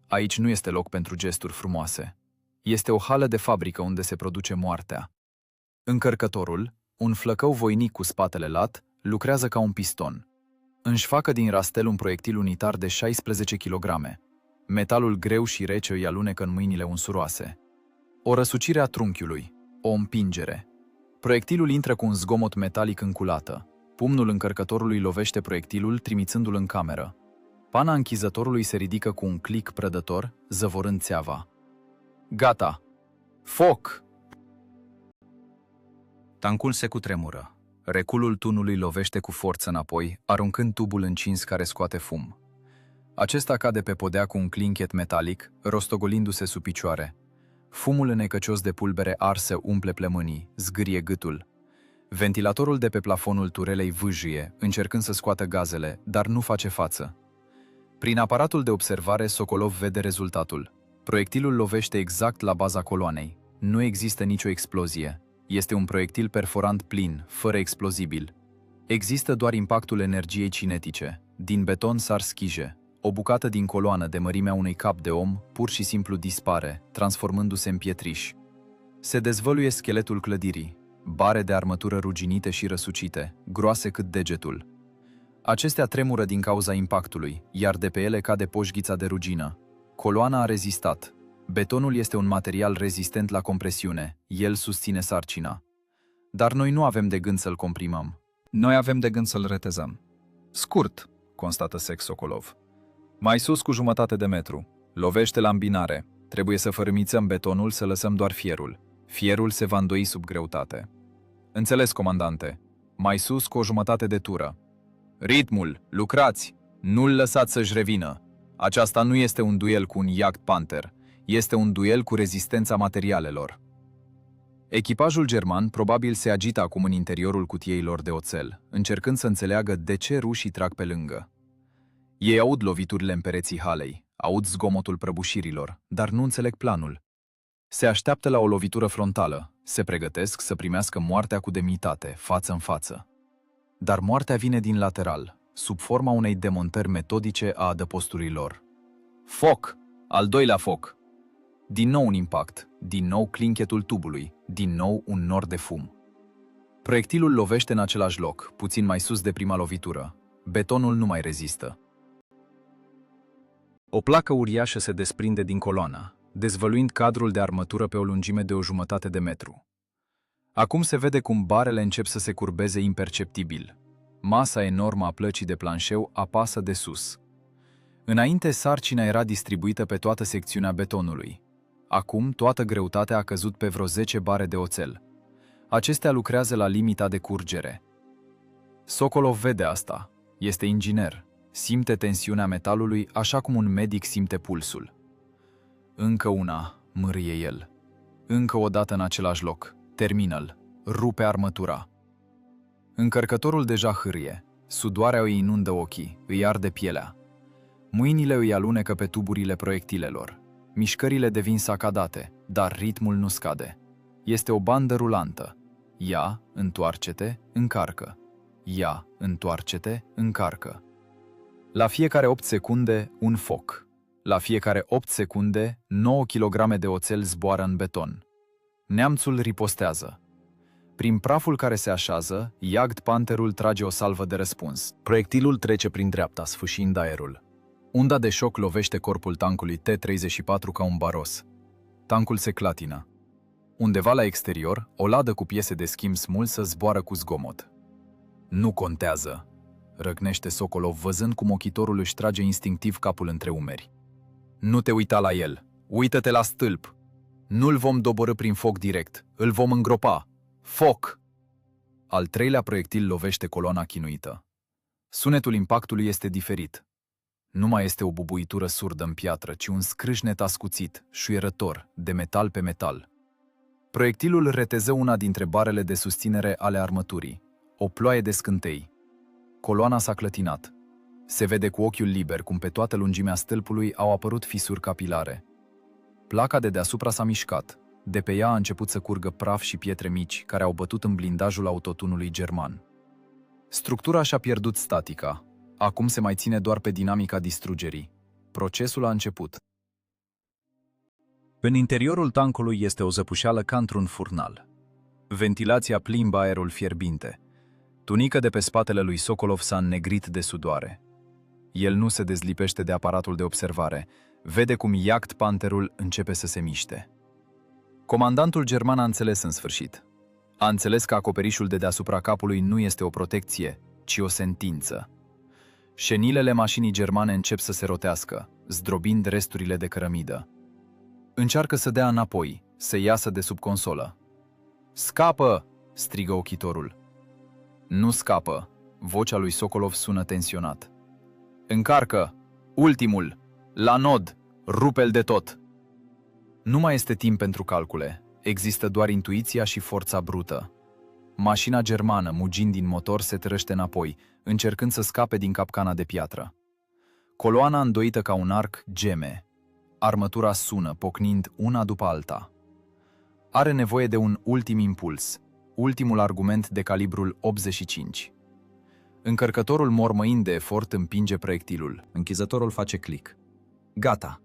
Aici nu este loc pentru gesturi frumoase. Este o hală de fabrică unde se produce moartea. Încărcătorul, un flăcău voinic cu spatele lat, lucrează ca un piston. Înșfacă din rastel un proiectil unitar de 16 kg. Metalul greu și rece îi alunecă în mâinile unsuroase. O răsucire a trunchiului, o împingere. Proiectilul intră cu un zgomot metalic în culată. Pumnul încărcătorului lovește proiectilul, trimițându-l în cameră. Pana închizătorului se ridică cu un clic prădător, zăvorând țeava. Gata! Foc! Tancul se cutremură. Reculul tunului lovește cu forță înapoi, aruncând tubul încins care scoate fum. Acesta cade pe podea cu un clinchet metalic, rostogolindu-se sub picioare. Fumul înecăcios de pulbere arse umple plămânii, zgârie gâtul. Ventilatorul de pe plafonul turelei vâjie, încercând să scoată gazele, dar nu face față. Prin aparatul de observare, Sokolov vede rezultatul. Proiectilul lovește exact la baza coloanei. Nu există nicio explozie. Este un proiectil perforant plin, fără explozibil. Există doar impactul energiei cinetice. Din beton sar schije. O bucată din coloană de mărimea unui cap de om pur și simplu dispare, transformându-se în pietriș. Se dezvăluie scheletul clădirii, bare de armătură ruginite și răsucite, groase cât degetul. Acestea tremură din cauza impactului, iar de pe ele cade poșghița de rugină. Coloana a rezistat. Betonul este un material rezistent la compresiune, el susține sarcina. Dar noi nu avem de gând să-l comprimăm. Noi avem de gând să-l retezăm. Scurt, constată sec Sokolov. Mai sus cu 1/2 de metru. Lovește la îmbinare. Trebuie să fărâmițăm betonul, să lăsăm doar fierul. Fierul se va îndoi sub greutate. Înțeles, comandante. Mai sus cu 1/2 de tură. Ritmul, lucrați! Nu-l lăsați să-și revină. Aceasta nu este un duel cu un Jagd Panther. Este un duel cu rezistența materialelor. Echipajul german probabil se agită acum în interiorul cutiei lor de oțel, încercând să înțeleagă de ce rușii trag pe lângă. Ei aud loviturile în pereții halei, aud zgomotul prăbușirilor, dar nu înțeleg planul. Se așteaptă la o lovitură frontală, se pregătesc să primească moartea cu demnitate, față în față. Dar moartea vine din lateral, sub forma unei demontări metodice a adăposturilor. Foc! Al doilea foc! Din nou un impact, din nou clinchetul tubului, din nou un nor de fum. Proiectilul lovește în același loc, puțin mai sus de prima lovitură. Betonul nu mai rezistă. O placă uriașă se desprinde din coloană, dezvăluind cadrul de armătură pe o lungime de 1,5 de metru. Acum se vede cum barele încep să se curbeze imperceptibil. Masa enormă a plăcii de planșeu apasă de sus. Înainte, sarcina era distribuită pe toată secțiunea betonului. Acum, toată greutatea a căzut pe vreo 10 bare de oțel. Acestea lucrează la limita de curgere. Sokolov vede asta. Este inginer. Simte tensiunea metalului așa cum un medic simte pulsul. Încă una, mârie el. Încă o dată în același loc. Termină-l. Rupe armătura. Încărcătorul deja hârie. Sudoarea îi inundă ochii, îi arde pielea. Mâinile îi alunecă pe tuburile proiectilelor. Mișcările devin sacadate, dar ritmul nu scade. Este o bandă rulantă. Ia, întoarce-te, încarcă. Ia, întoarce-te, încarcă. La fiecare 8 secunde, un foc. La fiecare 8 secunde, 9 kg de oțel zboară în beton. Neamțul ripostează. Prin praful care se așează, Jagdpanterul trage o salvă de răspuns. Proiectilul trece prin dreapta, sfâșiind aerul. Unda de șoc lovește corpul tancului T-34 ca un baros. Tancul se clatină. Undeva la exterior, o ladă cu piese de schimb smulsă zboară cu zgomot. Nu contează, răgnește Sokolov văzând cum ochitorul își trage instinctiv capul între umeri. Nu te uita la el, uită-te la stâlp. Nu-l vom doborî prin foc direct, îl vom îngropa. Foc! Al treilea proiectil lovește coloana chinuită. Sunetul impactului este diferit. Nu mai este o bubuitură surdă în piatră, ci un scrâșnet ascuțit, șuierător, de metal pe metal. Proiectilul reteză una dintre barele de susținere ale armăturii. O ploaie de scântei. Coloana s-a clătinat. Se vede cu ochiul liber cum pe toată lungimea stâlpului au apărut fisuri capilare. Placa de deasupra s-a mișcat. De pe ea a început să curgă praf și pietre mici care au bătut în blindajul autotunului german. Structura și-a pierdut statica. Acum se mai ține doar pe dinamica distrugerii. Procesul a început. În interiorul tancului este o zăpușeală ca într-un furnal. Ventilația plimbă aerul fierbinte. Tunica de pe spatele lui Sokolov s-a înnegrit de sudoare. El nu se dezlipește de aparatul de observare. Vede cum Jagdpanterul începe să se miște. Comandantul german a înțeles în sfârșit. A înțeles că acoperișul de deasupra capului nu este o protecție, ci o sentință. Șenilele mașinii germane încep să se rotească, zdrobind resturile de cărămidă. Încearcă să dea înapoi, să iasă de sub consolă. Scapă! Strigă ochitorul. Nu scapă. Vocea lui Sokolov sună tensionat. Încarcă! Ultimul! La nod! Rupe-l de tot! Nu mai este timp pentru calcule. Există doar intuiția și forța brută. Mașina germană, mugind din motor, se trăște înapoi, încercând să scape din capcana de piatră. Coloana, îndoită ca un arc, geme. Armătura sună, pocnind una după alta. Are nevoie de un ultim impuls, ultimul argument de calibrul 85. Încărcătorul mormăind de efort împinge proiectilul. Închizătorul face click. Gata!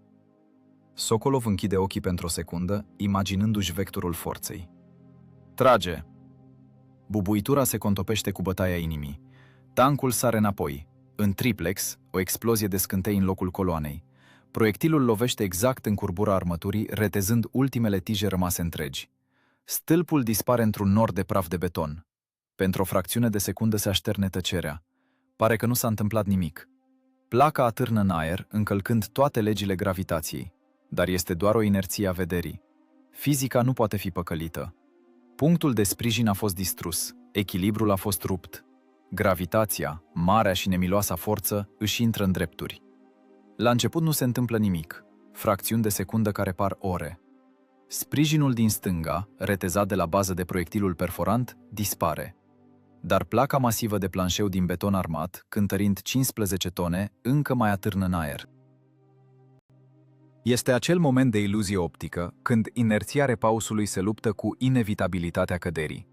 Sokolov închide ochii pentru o secundă, imaginându-și vectorul forței. Trage! Bubuitura se contopește cu bătaia inimii. Tancul sare înapoi. În triplex, o explozie de scântei în locul coloanei. Proiectilul lovește exact în curbura armăturii, retezând ultimele tije rămase întregi. Stâlpul dispare într-un nor de praf de beton. Pentru o fracțiune de secundă se așterne tăcerea. Pare că nu s-a întâmplat nimic. Placa atârnă în aer, încălcând toate legile gravitației. Dar este doar o inerție a vederii. Fizica nu poate fi păcălită. Punctul de sprijin a fost distrus, echilibrul a fost rupt. Gravitația, marea și nemiloasa forță, își intră în drepturi. La început nu se întâmplă nimic, fracțiuni de secundă care par ore. Sprijinul din stânga, retezat de la bază de proiectilul perforant, dispare. Dar placa masivă de planșeu din beton armat, cântărind 15 tone, încă mai atârnă în aer. Este acel moment de iluzie optică, când inerția repausului se luptă cu inevitabilitatea căderii.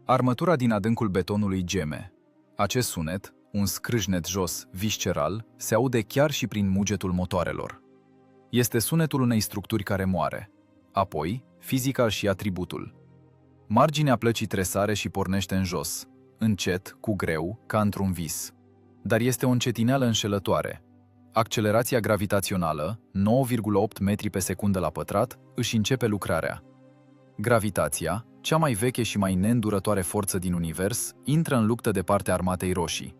Armătura din adâncul betonului geme. Acest sunet, un scrâșnet jos, visceral, se aude chiar și prin mugetul motoarelor. Este sunetul unei structuri care moare. Apoi, fizica și atributul. Marginea plăcii tresare și pornește în jos, încet, cu greu, ca într-un vis. Dar este o încetineală înșelătoare. Accelerația gravitațională, 9,8 metri pe secundă la pătrat, își începe lucrarea. Gravitația, cea mai veche și mai neîndurătoare forță din univers, intră în luptă de partea armatei roșii.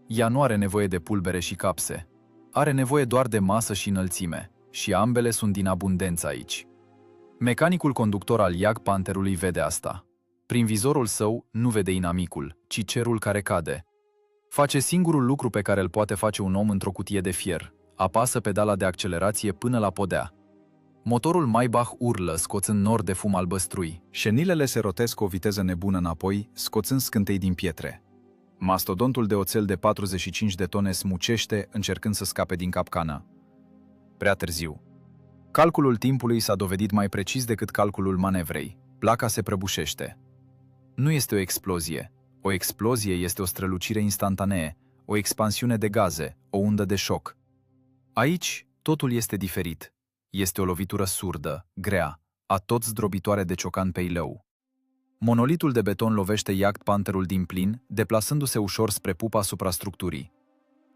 Ea nu are nevoie de pulbere și capse. Are nevoie doar de masă și înălțime, și ambele sunt din abundență aici. Mecanicul conductor al Jagd Pantherului vede asta. Prin vizorul său nu vede inamicul, ci cerul care cade. Face singurul lucru pe care îl poate face un om într-o cutie de fier. Apasă pedala de accelerație până la podea. Motorul Maybach urlă, scoțând nor de fum albăstrui. Șenilele se rotesc cu o viteză nebună înapoi, scoțând scântei din pietre. Mastodontul de oțel de 45 de tone smucește, încercând să scape din capcană. Prea târziu. Calculul timpului s-a dovedit mai precis decât calculul manevrei. Placa se prăbușește. Nu este o explozie. O explozie este o strălucire instantanee, o expansiune de gaze, o undă de șoc. Aici, totul este diferit. Este o lovitură surdă, grea, atot zdrobitoare de ciocan pe ilău. Monolitul de beton lovește Jagd Pantherul din plin, deplasându-se ușor spre pupa suprastructurii.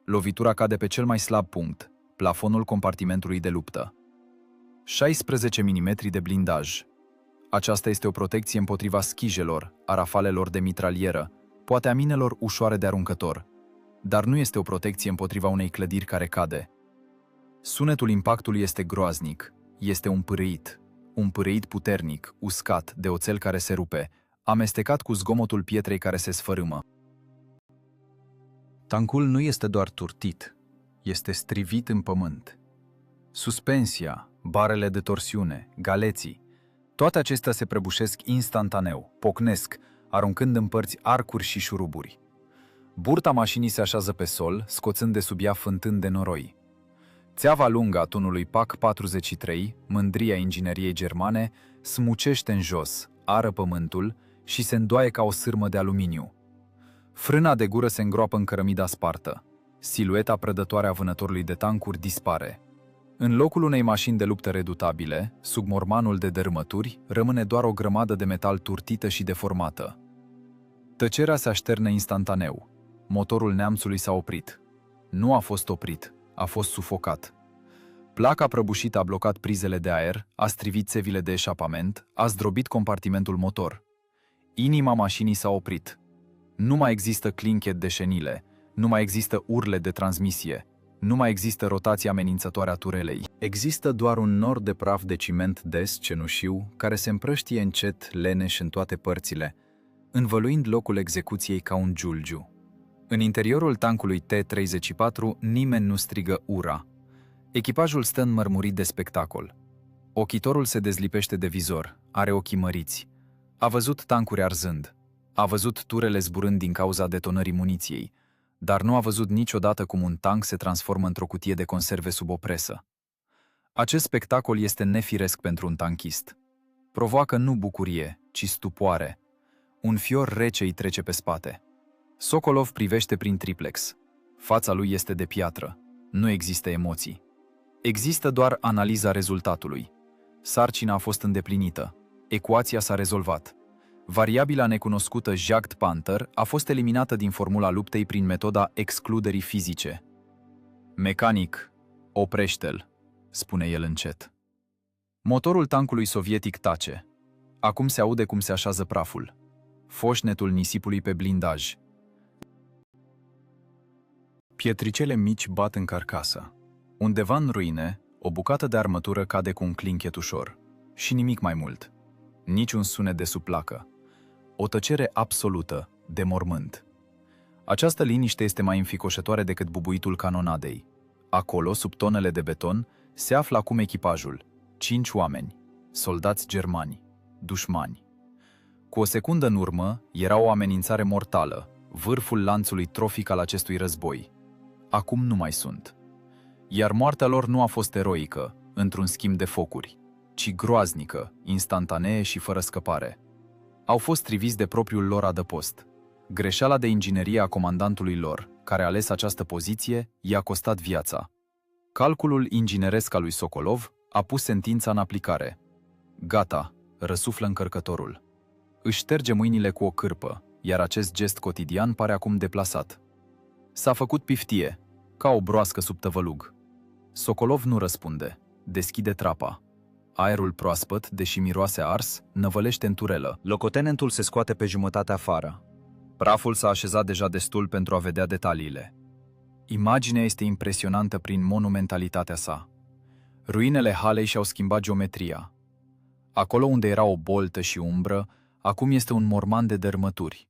Lovitura cade pe cel mai slab punct, plafonul compartimentului de luptă. 16 mm de blindaj. Aceasta este o protecție împotriva schijelor, a rafalelor de mitralieră, poate a minelor ușoare de aruncător, dar nu este o protecție împotriva unei clădiri care cade. Sunetul impactului este groaznic, este un pârâit puternic, uscat, de oțel care se rupe, amestecat cu zgomotul pietrei care se sfărâmă. Tancul nu este doar turtit, este strivit în pământ. Suspensia, barele de torsiune, galeții, toate acestea se prăbușesc instantaneu, pocnesc, aruncând în părți arcuri și șuruburi. Burta mașinii se așează pe sol, scoțând de sub ea fântâni de noroi. Țeava lungă a tunului PAC 43, mândria ingineriei germane, smucește în jos, ară pământul și se îndoaie ca o sârmă de aluminiu. Frâna de gură se îngroapă în cărămida spartă. Silueta prădătoare a vânătorului de tancuri dispare. În locul unei mașini de luptă redutabile, sub mormanul de dărâmături, rămâne doar o grămadă de metal turtită și deformată. Tăcerea se așterne instantaneu. Motorul neamțului s-a oprit. Nu a fost oprit, a fost sufocat. Placa prăbușită a blocat prizele de aer, a strivit țevile de eșapament, a zdrobit compartimentul motor. Inima mașinii s-a oprit. Nu mai există clinchet de șenile, nu mai există urle de transmisie, nu mai există rotația amenințătoare a turelei. Există doar un nor de praf de ciment des, cenușiu, care se împrăștie încet, leneș în toate părțile, învăluind locul execuției ca un giulgiu. În interiorul tancului T-34 nimeni nu strigă ura. Echipajul stă înmărmurit de spectacol. Ochitorul se dezlipește de vizor, are ochii măriți. A văzut tancuri arzând. A văzut turele zburând din cauza detonării muniției, dar nu a văzut niciodată cum un tank se transformă într-o cutie de conserve sub o presă. Acest spectacol este nefiresc pentru un tanchist. Provoacă nu bucurie, ci stupoare. Un fior rece îi trece pe spate. Sokolov privește prin triplex. Fața lui este de piatră. Nu există emoții. Există doar analiza rezultatului. Sarcina a fost îndeplinită. Ecuația s-a rezolvat. Variabila necunoscută Jagd Panther a fost eliminată din formula luptei prin metoda excluderii fizice. Mecanic, oprește-l, spune el încet. Motorul tancului sovietic tace. Acum se aude cum se așează praful. Foșnetul nisipului pe blindaj. Pietricele mici bat în carcasă. Undeva în ruine, o bucată de armătură cade cu un clinchet ușor. Și nimic mai mult. Niciun sunet de sub placă. O tăcere absolută, de mormânt. Această liniște este mai înficoșătoare decât bubuitul canonadei. Acolo, sub tonele de beton, se află acum echipajul. 5 oameni, soldați germani, dușmani. Cu o secundă în urmă, era o amenințare mortală, vârful lanțului trofic al acestui război. Acum nu mai sunt. Iar moartea lor nu a fost eroică, într-un schimb de focuri, ci groaznică, instantanee și fără scăpare. Au fost triviți de propriul lor adăpost. Greșeala de inginerie a comandantului lor, care a ales această poziție, i-a costat viața. Calculul ingineresc al lui Sokolov a pus sentința în aplicare. Gata, răsuflă încărcătorul. Își șterge mâinile cu o cârpă, iar acest gest cotidian pare acum deplasat. S-a făcut piftie. ca o broască sub tăvălug. Sokolov nu răspunde. Deschide trapa. Aerul proaspăt, deși miroase ars, năvălește în turelă. Locotenentul se scoate pe jumătate afară. Praful s-a așezat deja destul pentru a vedea detaliile. Imaginea este impresionantă prin monumentalitatea sa. Ruinele halei și-au schimbat geometria. Acolo unde era o boltă și umbră, acum este un morman de dărâmături.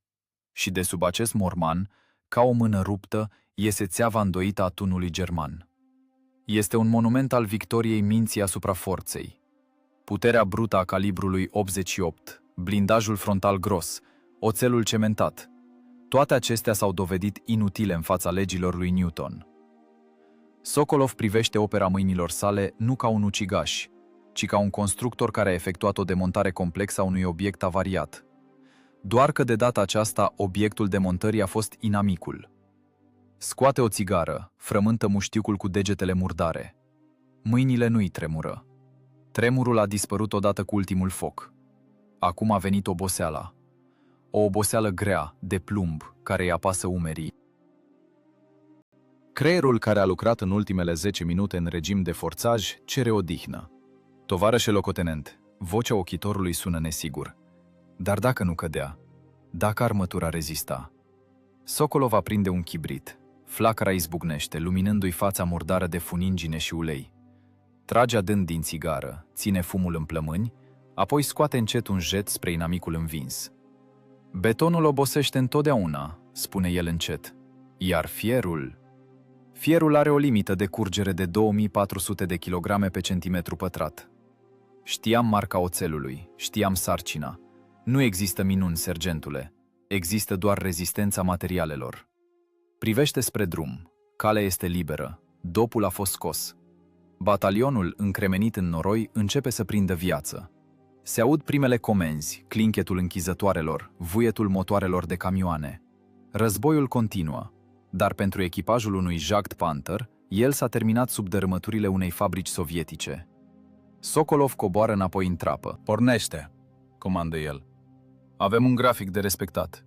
Și de sub acest morman, ca o mână ruptă, iese țeava îndoită a tunului german. Este un monument al victoriei minții asupra forței. Puterea brută a calibrului 88, blindajul frontal gros, oțelul cementat, toate acestea s-au dovedit inutile în fața legilor lui Newton. Sokolov privește opera mâinilor sale nu ca un ucigaș, ci ca un constructor care a efectuat o demontare complexă a unui obiect avariat. Doar că de data aceasta obiectul demontării a fost inamicul. Scoate o țigară, frământă muștiucul cu degetele murdare. Mâinile nu-i tremură. Tremurul a dispărut odată cu ultimul foc. Acum a venit oboseala. O oboseală grea, de plumb, care îi apasă umerii. Creierul care a lucrat în ultimele 10 minute în regim de forțaj cere odihnă. Tovarășe locotenent, vocea ochitorului sună nesigur. Dar dacă nu cădea? Dacă armătura rezista? Sokolov aprinde un chibrit. Flacăra izbucnește, luminându-i fața murdară de funingine și ulei. Trage adânc din țigară, ține fumul în plămâni, apoi scoate încet un jet spre inamicul învins. Betonul obosește întotdeauna, spune el încet, iar fierul... Fierul are o limită de curgere de 2400 de kilograme pe centimetru pătrat. Știam marca oțelului, știam sarcina. Nu există minuni, sergentule. Există doar rezistența materialelor. Privește spre drum. Calea este liberă. Dopul a fost scos. Batalionul, încremenit în noroi, începe să prindă viață. Se aud primele comenzi, clinchetul închizătoarelor, vuietul motoarelor de camioane. Războiul continuă, dar pentru echipajul unui Jagd Panther, el s-a terminat sub dărâmăturile unei fabrici sovietice. Sokolov coboară înapoi în trapă. Pornește, comandă el. Avem un grafic de respectat.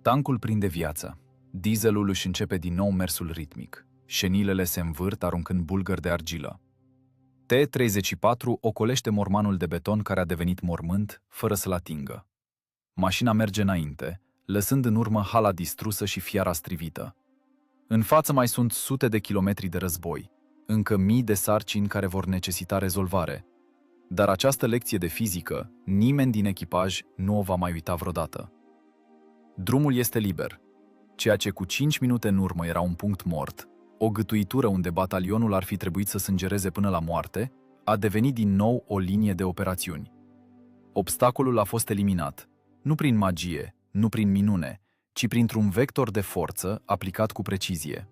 Tancul prinde viață. Dieselul își începe din nou mersul ritmic. Șenilele se învârt aruncând bulgări de argilă. T-34 ocolește mormanul de beton care a devenit mormânt, fără să-l atingă. Mașina merge înainte, lăsând în urmă hala distrusă și fiara strivită. În față mai sunt sute de kilometri de război, încă mii de sarcini care vor necesita rezolvare. Dar această lecție de fizică, nimeni din echipaj nu o va mai uita vreodată. Drumul este liber. Ceea ce cu 5 minute în urmă era un punct mort, o gâtuitură unde batalionul ar fi trebuit să sângereze până la moarte, a devenit din nou o linie de operațiuni. Obstacolul a fost eliminat, nu prin magie, nu prin minune, ci printr-un vector de forță aplicat cu precizie.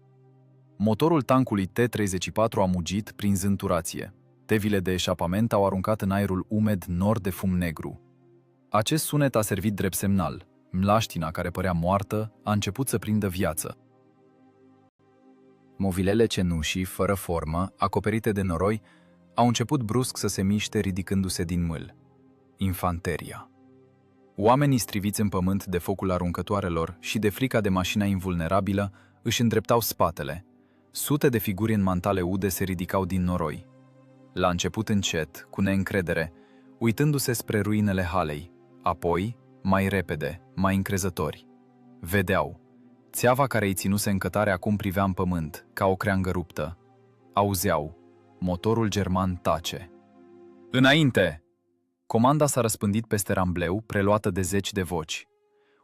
Motorul tancului T-34 a mugit prin zânturație. Tevile de eșapament au aruncat în aerul umed nor de fum negru. Acest sunet a servit drept semnal. Mlaștina, care părea moartă, a început să prindă viață. Movilele cenușii, fără formă, acoperite de noroi, au început brusc să se miște ridicându-se din mâl. Infanteria. Oamenii striviți în pământ de focul aruncătoarelor și de frica de mașina invulnerabilă își îndreptau spatele. Sute de figuri în mantale ude se ridicau din noroi. La început încet, cu neîncredere, uitându-se spre ruinele halei, apoi, mai repede, mai încrezători. Vedeau. Țeava care îi ținuse în cătare acum privea în pământ, ca o creangă ruptă. Auzeau. Motorul german tace. Înainte! Comanda s-a răspândit peste rambleu, preluată de zeci de voci.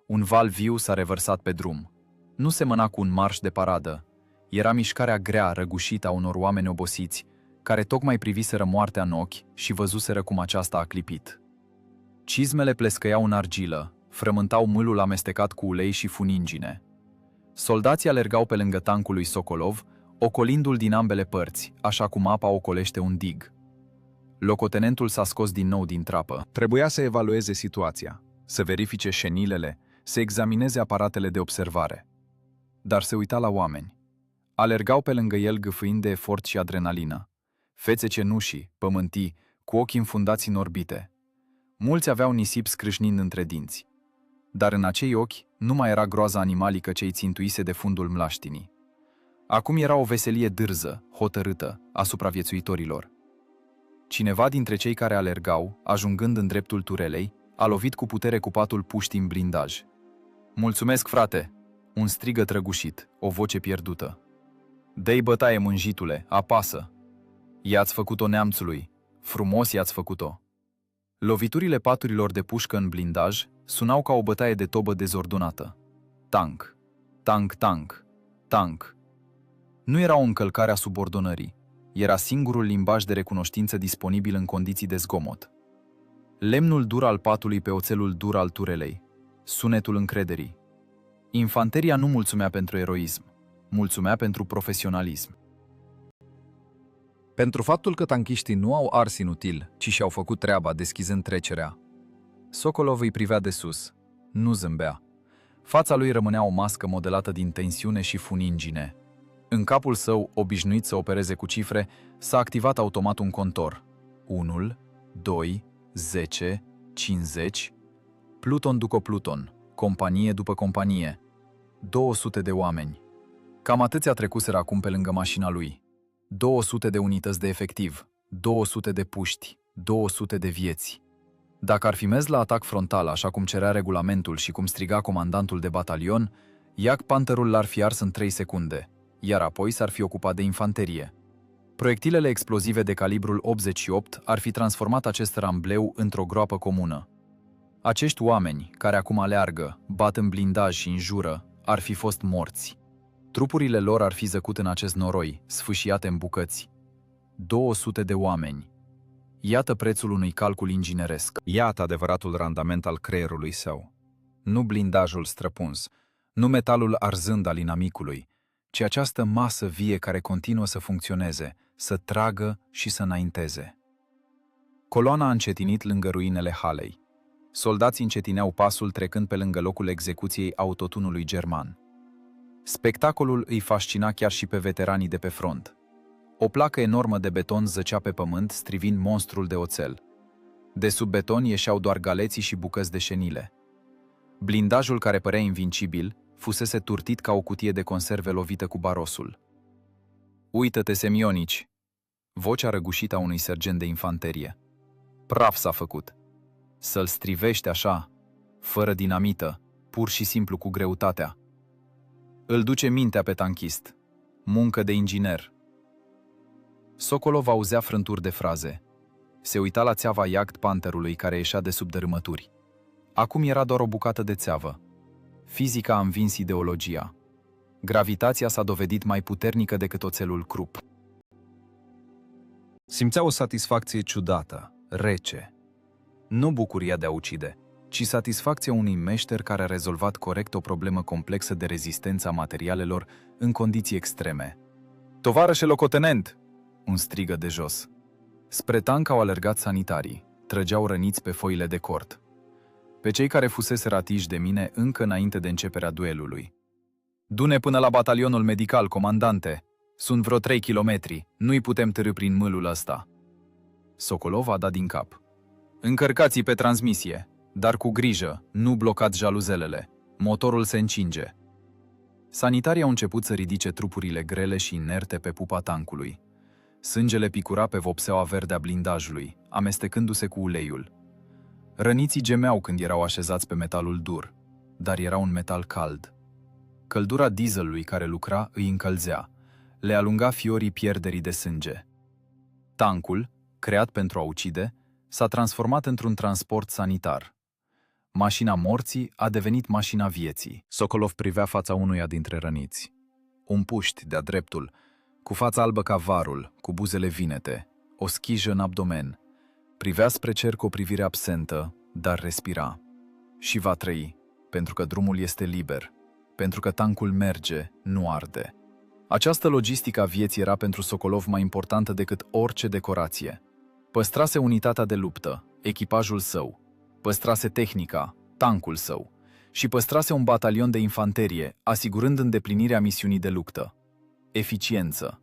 Un val viu s-a revărsat pe drum. Nu semăna cu un marș de paradă. Era mișcarea grea, răgușită a unor oameni obosiți, care tocmai priviseră moartea în ochi și văzuseră cum aceasta a clipit. Cizmele plescăiau în argilă, frământau mâlul amestecat cu ulei și funingine. Soldații alergau pe lângă tancul lui Sokolov, ocolindu-l din ambele părți, așa cum apa ocolește un dig. Locotenentul s-a scos din nou din trapă. Trebuia să evalueze situația, să verifice șenilele, să examineze aparatele de observare. Dar se uita la oameni. Alergau pe lângă el gâfâind de efort și adrenalină. Fețe cenușii, pământii, cu ochii înfundați în orbite. Mulți aveau nisip scrâșnind între dinți. Dar în acei ochi nu mai era groaza animalică ce îi țintuise de fundul mlaștinii. Acum era o veselie dârză, hotărâtă, a supraviețuitorilor. Cineva dintre cei care alergau, ajungând în dreptul turelei, a lovit cu putere cu patul puștii în blindaj. "Mulțumesc, frate!" Un strigăt răgușit, o voce pierdută. "Dă-i bătaie, mânjitule, apasă!" "I-ați făcut-o neamțului! Frumos i-ați făcut-o!" Loviturile paturilor de pușcă în blindaj sunau ca o bătaie de tobă dezordonată. Tank, tank, tank, tank. Nu era o încălcare a subordonării. Era singurul limbaj de recunoștință disponibil în condiții de zgomot. Lemnul dur al patului pe oțelul dur al turelei. Sunetul încrederii. Infanteria nu mulțumea pentru eroism. Mulțumea pentru profesionalism. Pentru faptul că tanchiștii nu au ars inutil, ci și-au făcut treaba deschizând trecerea. Sokolov îi privea de sus. Nu zâmbea. Fața lui rămânea o mască modelată din tensiune și funingine. În capul său, obișnuit să opereze cu cifre, s-a activat automat un contor. 1, 2, 10, 50, pluton după pluton, companie după companie, 200 de oameni. Cam atâția trecuseră acum pe lângă mașina lui. 200 de unități de efectiv, 200 de puști, 200 de vieți. Dacă ar fi mers la atac frontal, așa cum cerea regulamentul și cum striga comandantul de batalion, Jack Pantherul l-ar fi ars în 3 secunde, iar apoi s-ar fi ocupat de infanterie. Proiectilele explozive de calibrul 88 ar fi transformat acest rambleu într-o groapă comună. Acești oameni, care acum aleargă, bat în blindaj și înjură, ar fi fost morți. Trupurile lor ar fi zăcut în acest noroi, sfâșiate în bucăți. 200 de oameni. Iată prețul unui calcul ingineresc. Iată adevăratul randament al creierului său. Nu blindajul străpuns, nu metalul arzând al inamicului, ci această masă vie care continuă să funcționeze, să tragă și să înainteze. Coloana a încetinit lângă ruinele halei. Soldații încetineau pasul trecând pe lângă locul execuției autotunului german. Spectacolul îi fascina chiar și pe veteranii de pe front. O placă enormă de beton zăcea pe pământ, strivind monstrul de oțel. De sub beton ieșeau doar galeții și bucăți de șenile. Blindajul, care părea invincibil, fusese turtit ca o cutie de conserve lovită cu barosul. "Uită-te, Semionici!" Vocea răgușită a unui sergent de infanterie. "Praf s-a făcut. Să-l strivești așa, fără dinamită, pur și simplu cu greutatea. Îl duce mintea pe tanchist. Muncă de inginer." Sokolov auzea frânturi de fraze. Se uita la țeava Jack Pantherului care ieșea de sub dărâmături. Acum era doar o bucată de țeavă. Fizica a învins ideologia. Gravitația s-a dovedit mai puternică decât oțelul Krupp. Simțea o satisfacție ciudată, rece. Nu bucuria de a ucide, ci satisfacția unui meșter care a rezolvat corect o problemă complexă de rezistență a materialelor în condiții extreme. "Tovarășe locotenent!" Un strigă de jos. Spre tank au alergat sanitarii, trăgeau răniți pe foile de cort. Pe cei care fuseseră atiși de mine încă înainte de începerea duelului. "Du-ne până la batalionul medical, comandante! Sunt vreo 3 kilometri, nu-i putem târî prin mâlul ăsta." Sokolov a dat din cap. "Încărcați-i pe transmisie, dar cu grijă, nu blocați jaluzelele. Motorul se încinge." Sanitarii au început să ridice trupurile grele și inerte pe pupa tancului. Sângele picura pe vopseaua verde a blindajului, amestecându-se cu uleiul. Răniții gemeau când erau așezați pe metalul dur, dar era un metal cald. Căldura dieselului care lucra îi încălzea, le alunga fiorii pierderii de sânge. Tancul, creat pentru a ucide, s-a transformat într-un transport sanitar. Mașina morții a devenit mașina vieții. Sokolov privea fața unuia dintre răniți. Un puști de-a dreptul, cu fața albă ca varul, cu buzele vinete, o schijă în abdomen. Privea spre cer cu o privire absentă, dar respira. Și va trăi, pentru că drumul este liber, pentru că tancul merge, nu arde. Această logistică a vieții era pentru Sokolov mai importantă decât orice decorație. Păstrase unitatea de luptă, echipajul său, păstrase tehnica, tancul său, și păstrase un batalion de infanterie, asigurând îndeplinirea misiunii de luptă. Eficiență.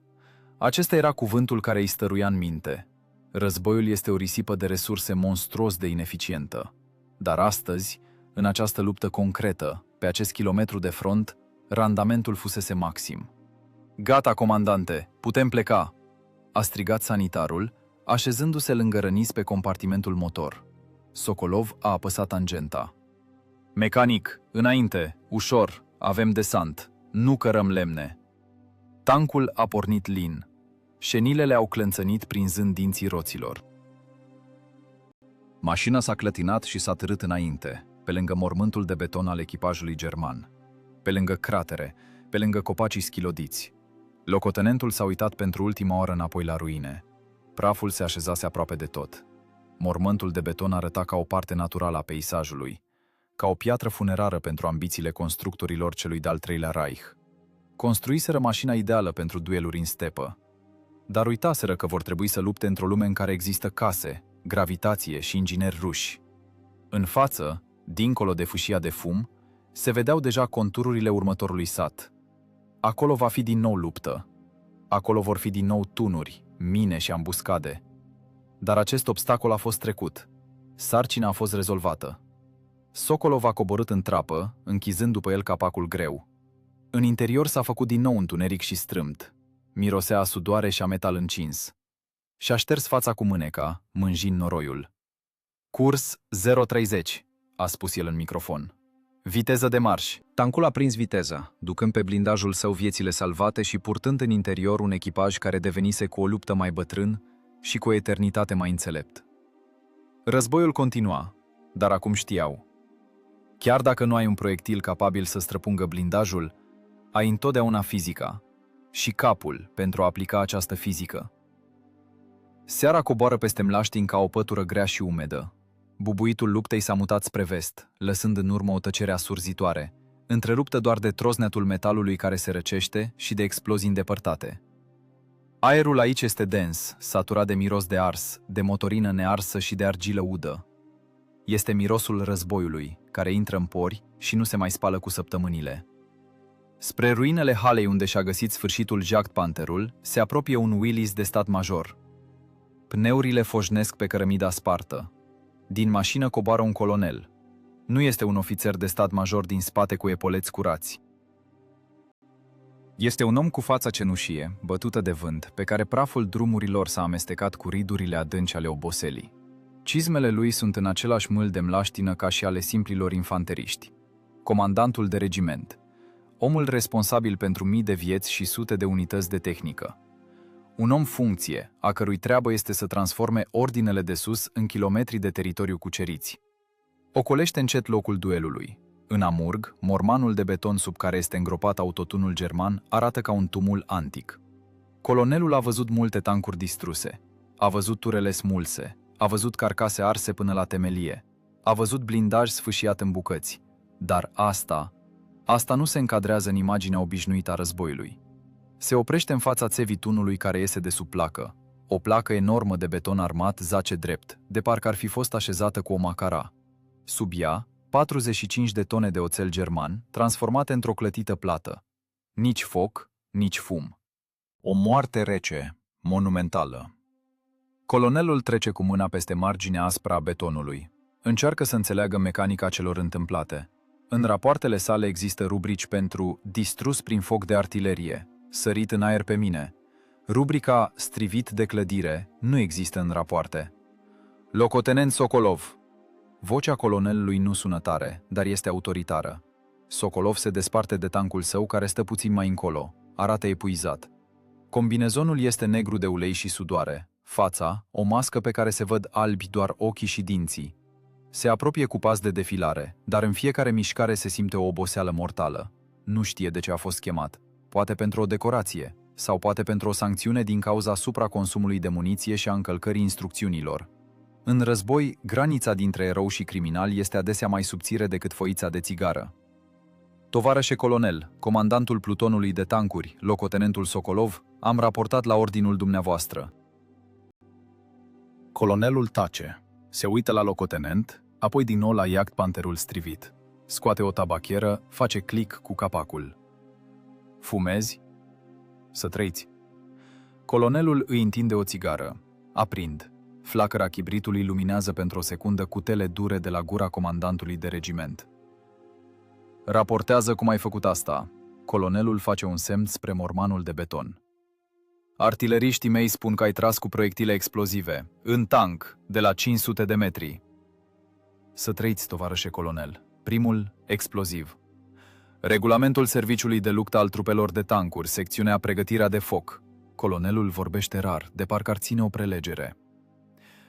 Acesta era cuvântul care îi stăruia în minte. Războiul este o risipă de resurse monstruos de ineficientă. Dar astăzi, în această luptă concretă, pe acest kilometru de front, randamentul fusese maxim. Gata, comandante, putem pleca, a strigat sanitarul, așezându-se lângă răniți pe compartimentul motor. Sokolov a apăsat tangenta. Mecanic, înainte, ușor, avem desant, nu cărăm lemne. Tancul a pornit lin. Șenilele au clănțănit prinzând dinții roților. Mașina s-a clătinat și s-a târât înainte, pe lângă mormântul de beton al echipajului german, pe lângă cratere, pe lângă copacii schilodiți. Locotenentul s-a uitat pentru ultima oară înapoi la ruine. Praful se așezase aproape de tot. Mormântul de beton arăta ca o parte naturală a peisajului, ca o piatră funerară pentru ambițiile constructorilor celui de-al treilea Reich. Construiseră mașina ideală pentru dueluri în stepă, dar uitaseră că vor trebui să lupte într-o lume în care există case, gravitație și ingineri ruși. În față, dincolo de fâșia de fum, se vedeau deja contururile următorului sat. Acolo va fi din nou luptă. Acolo vor fi din nou tunuri, mine și ambuscade. Dar acest obstacol a fost trecut. Sarcina a fost rezolvată. Sokolov a coborât în trapă, închizând după el capacul greu. În interior s-a făcut din nou întuneric și strâmt. Mirosea a sudoare și a metal încins. Și-a șters fața cu mâneca, mânjind noroiul. Curs 030, a spus el în microfon. Viteză de marș. Tancul a prins viteza, ducând pe blindajul său viețile salvate și purtând în interior un echipaj care devenise cu o luptă mai bătrân și cu o eternitate mai înțelept. Războiul continua, dar acum știau. Chiar dacă nu ai un proiectil capabil să străpungă blindajul, ai întotdeauna fizica și capul pentru a aplica această fizică. Seara coboară peste mlaștini ca o pătură grea și umedă. Bubuitul luptei s-a mutat spre vest, lăsând în urmă o tăcere asurzitoare, întreruptă doar de trosnetul metalului care se răcește și de explozii îndepărtate. Aerul aici este dens, saturat de miros de ars, de motorină nearsă și de argilă udă. Este mirosul războiului, care intră în pori și nu se mai spală cu săptămânile. Spre ruinele halei unde și-a găsit sfârșitul Jagd Pantherul, se apropie un Willys de stat major. Pneurile foșnesc pe cărămida spartă. Din mașină coboară un colonel. Nu este un ofițer de stat major din spate cu epoleți curați. Este un om cu fața cenușie, bătută de vânt, pe care praful drumurilor s-a amestecat cu ridurile adânci ale oboselii. Cizmele lui sunt în același mâl de mlaștină ca și ale simplilor infanteriști. Comandantul de regiment. Omul responsabil pentru mii de vieți și sute de unități de tehnică. Un om funcție, a cărui treabă este să transforme ordinele de sus în kilometri de teritoriu cuceriți. Ocolește încet locul duelului. În amurg, mormanul de beton sub care este îngropat autotunul german arată ca un tumul antic. Colonelul a văzut multe tancuri distruse, a văzut turele smulse, a văzut carcase arse până la temelie, a văzut blindaj sfâșiat în bucăți. Dar asta nu se încadrează în imaginea obișnuită a războiului. Se oprește în fața țevii tunului care iese de sub placă. O placă enormă de beton armat zace drept, de parcă ar fi fost așezată cu o macara. Sub ea, 45 de tone de oțel german, transformate într-o clătită plată. Nici foc, nici fum. O moarte rece, monumentală. Colonelul trece cu mâna peste marginea aspră a betonului. Încearcă să înțeleagă mecanica celor întâmplate. În rapoartele sale există rubrici pentru distrus prin foc de artilerie, sărit în aer pe mine. Rubrica strivit de clădire nu există în rapoarte. Locotenent Sokolov. Vocea colonelului nu sună tare, dar este autoritară. Sokolov se desparte de tancul său care stă puțin mai încolo. Arată epuizat. Combinezonul este negru de ulei și sudoare. Fața, o mască pe care se văd albi doar ochii și dinții. Se apropie cu pas de defilare, dar în fiecare mișcare se simte o oboseală mortală. Nu știe de ce a fost chemat. Poate pentru o decorație, sau poate pentru o sancțiune din cauza supraconsumului de muniție și a încălcării instrucțiunilor. În război, granița dintre erou și criminal este adesea mai subțire decât foița de țigară. Tovarășe colonel, comandantul plutonului de tancuri, locotenentul Sokolov, am raportat la ordinul dumneavoastră. Colonelul tace. Se uită la locotenent, apoi din nou la Jagd Pantherul strivit. Scoate o tabachieră, face click cu capacul. Fumezi? Să trăiți. Colonelul îi întinde o țigară. Aprind. Flacăra chibritului luminează pentru o secundă cutele dure de la gura comandantului de regiment. Raportează cum ai făcut asta. Colonelul face un semn spre mormanul de beton. Artileriștii mei spun că ai tras cu proiectile explozive, în tank, de la 500 de metri. Să trăiți, tovarășe colonel. Primul, exploziv. Regulamentul serviciului de luptă al trupelor de tancuri, secțiunea pregătirea de foc. Colonelul vorbește rar, de parcă ar ține o prelegere.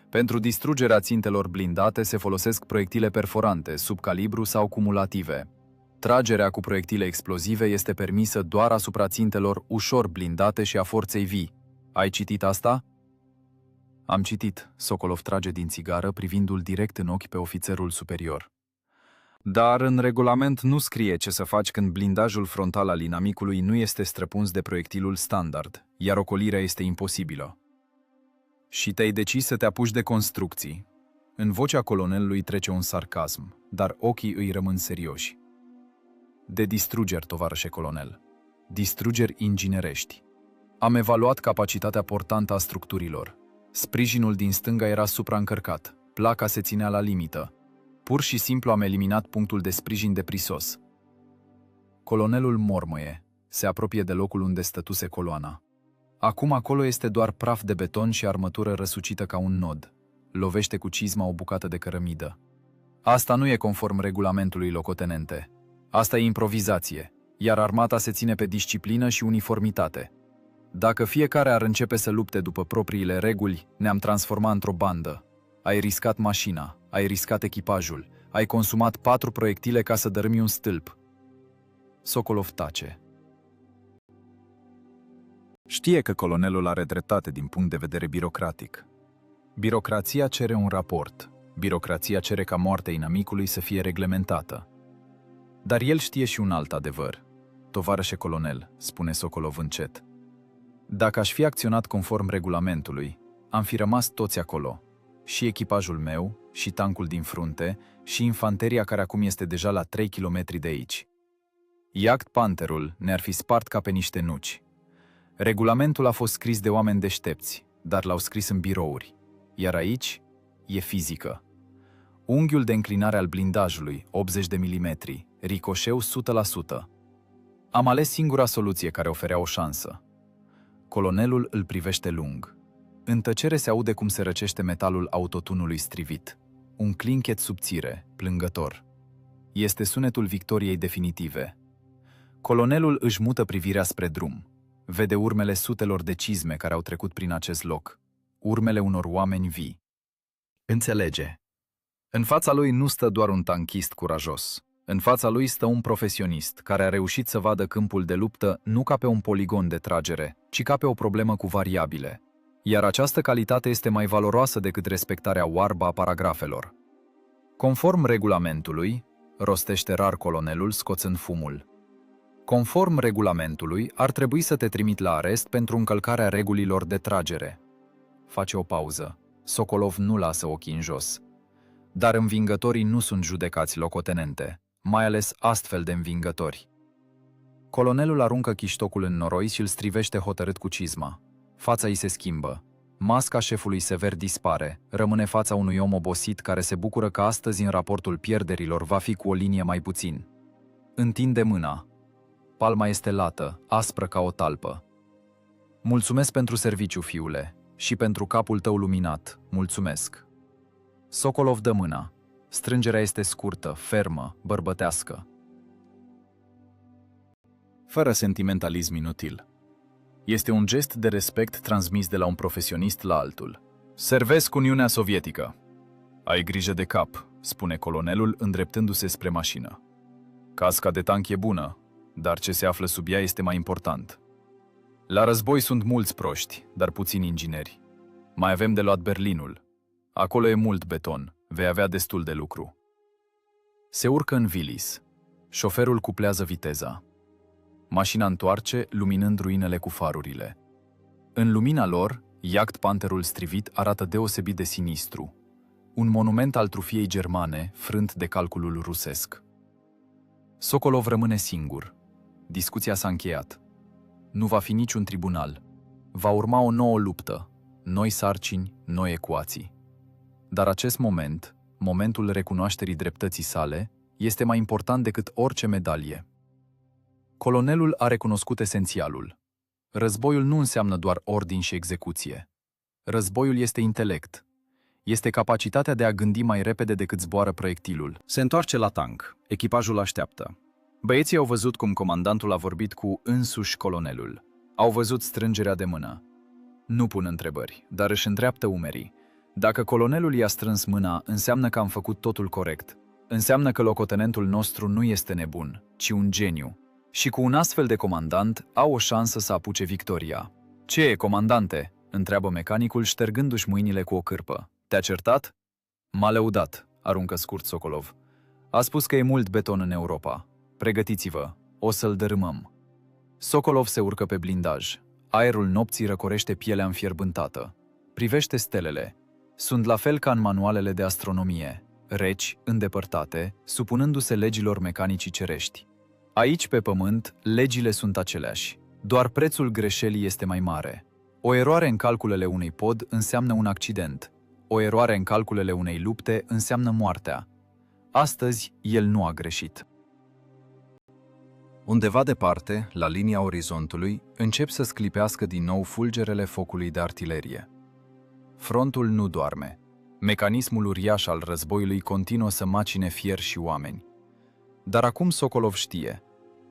Pentru distrugerea țintelor blindate se folosesc proiectile perforante, subcalibru sau cumulative. Tragerea cu proiectile explozive este permisă doar asupra țintelor ușor blindate și a forței vii. Ai citit asta? Am citit. Sokolov trage din țigară, privindu-l direct în ochi pe ofițerul superior. Dar în regulament nu scrie ce să faci când blindajul frontal al inamicului nu este străpuns de proiectilul standard, iar ocolirea este imposibilă. Și te-ai decis să te apuci de construcții. În vocea colonelului trece un sarcasm, dar ochii îi rămân serioși. De distrugeri, tovarășe colonel. Distrugeri inginerești. Am evaluat capacitatea portantă a structurilor. Sprijinul din stânga era supraîncărcat. Placa se ținea la limită. Pur și simplu am eliminat punctul de sprijin de prisos. Colonelul mormăie. Se apropie de locul unde stătuse coloana. Acum acolo este doar praf de beton și armătură răsucită ca un nod. Lovește cu cizma o bucată de cărămidă. Asta nu e conform regulamentului, locotenente. Asta e improvizație, iar armata se ține pe disciplină și uniformitate. Dacă fiecare ar începe să lupte după propriile reguli, ne-am transformat într-o bandă. Ai riscat mașina, ai riscat echipajul, ai consumat 4 proiectile ca să dărâmi un stâlp. Sokolov tace. Știe că colonelul are dreptate din punct de vedere birocratic. Birocrația cere un raport. Birocrația cere ca moartea inamicului să fie reglementată. Dar el știe și un alt adevăr. Tovarășe colonel, spune Sokolov încet. Dacă aș fi acționat conform regulamentului, am fi rămas toți acolo. Și echipajul meu, și tancul din frunte, și infanteria care acum este deja la 3 kilometri de aici. Jagd Pantherul ne-ar fi spart ca pe niște nuci. Regulamentul a fost scris de oameni deștepți, dar l-au scris în birouri. Iar aici e fizică. Unghiul de înclinare al blindajului, 80 de milimetri, ricoșeu 100%. Am ales singura soluție care oferea o șansă. Colonelul îl privește lung. În tăcere se aude cum se răcește metalul autotunului strivit. Un clinchet subțire, plângător. Este sunetul victoriei definitive. Colonelul își mută privirea spre drum. Vede urmele sutelor de cizme care au trecut prin acest loc. Urmele unor oameni vii. Înțelege. În fața lui nu stă doar un tanchist curajos. În fața lui stă un profesionist care a reușit să vadă câmpul de luptă nu ca pe un poligon de tragere, ci ca pe o problemă cu variabile. Iar această calitate este mai valoroasă decât respectarea oarbă a paragrafelor. Conform regulamentului, rostește rar colonelul scoțând fumul. Conform regulamentului, ar trebui să te trimit la arest pentru încălcarea regulilor de tragere. Face o pauză. Sokolov nu lasă ochii în jos. Dar învingătorii nu sunt judecați, locotenente, mai ales astfel de învingători. Colonelul aruncă chiștocul în noroi și îl strivește hotărât cu cizma. Fața îi se schimbă. Masca șefului sever dispare, rămâne fața unui om obosit care se bucură că astăzi în raportul pierderilor va fi cu o linie mai puțin. Întinde mâna. Palma este lată, aspră ca o talpă. Mulțumesc pentru serviciu, fiule, și pentru capul tău luminat, mulțumesc. Sokolov dă mâna. Strângerea este scurtă, fermă, bărbătească. Fără sentimentalism inutil. Este un gest de respect transmis de la un profesionist la altul. Servesc Uniunea Sovietică. Ai grijă de cap, spune colonelul îndreptându-se spre mașină. Casca de tank e bună, dar ce se află sub ea este mai important. La război sunt mulți proști, dar puțini ingineri. Mai avem de luat Berlinul. Acolo e mult beton, vei avea destul de lucru. Se urcă în Willys. Șoferul cuplează viteza. Mașina întoarce, luminând ruinele cu farurile. În lumina lor, Jagd Pantherul strivit arată deosebit de sinistru. Un monument al trufiei germane, frânt de calculul rusesc. Sokolov rămâne singur. Discuția s-a încheiat. Nu va fi niciun tribunal. Va urma o nouă luptă, noi sarcini, noi ecuații. Dar acest moment, momentul recunoașterii dreptății sale, este mai important decât orice medalie. Colonelul a recunoscut esențialul. Războiul nu înseamnă doar ordin și execuție. Războiul este intelect. Este capacitatea de a gândi mai repede decât zboară proiectilul. Se întoarce la tank. Echipajul așteaptă. Băieții au văzut cum comandantul a vorbit cu însuși colonelul. Au văzut strângerea de mână. Nu pun întrebări, dar își îndreaptă umerii. Dacă colonelul i-a strâns mâna, înseamnă că am făcut totul corect. Înseamnă că locotenentul nostru nu este nebun, ci un geniu. Și cu un astfel de comandant, au o șansă să apuce victoria. Ce e, comandante?" întreabă mecanicul, ștergându-și mâinile cu o cârpă. Te-a certat?" M-a lăudat," aruncă scurt Sokolov. A spus că e mult beton în Europa. Pregătiți-vă, o să-l dărâmăm." Sokolov se urcă pe blindaj. Aerul nopții răcorește pielea înfierbântată. Privește stelele. Sunt la fel ca în manualele de astronomie, reci, îndepărtate, supunându-se legilor mecanicii cerești. Aici, pe pământ, legile sunt aceleași. Doar prețul greșelii este mai mare. O eroare în calculele unui pod înseamnă un accident. O eroare în calculele unei lupte înseamnă moartea. Astăzi, el nu a greșit. Undeva departe, la linia orizontului, încep să sclipească din nou fulgerele focului de artilerie. Frontul nu doarme. Mecanismul uriaș al războiului continuă să macine fier și oameni. Dar acum Sokolov știe.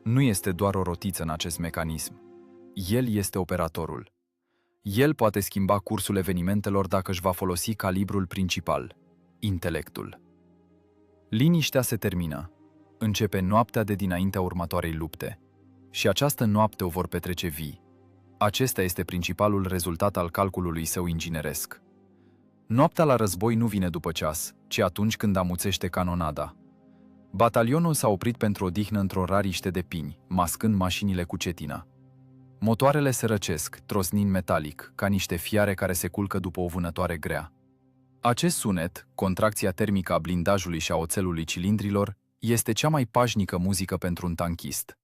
Nu este doar o rotiță în acest mecanism. El este operatorul. El poate schimba cursul evenimentelor dacă își va folosi calibrul principal, intelectul. Liniștea se termină. Începe noaptea de dinaintea următoarei lupte. Și această noapte o vor petrece vii. Acesta este principalul rezultat al calculului său ingineresc. Noaptea la război nu vine după ceas, ci atunci când amuțește canonada. Batalionul s-a oprit pentru odihnă într-o rariște de pini, mascând mașinile cu cetina. Motoarele se răcesc, trosnind metalic, ca niște fiare care se culcă după o vânătoare grea. Acest sunet, contracția termică a blindajului și a oțelului cilindrilor, este cea mai pașnică muzică pentru un tanchist.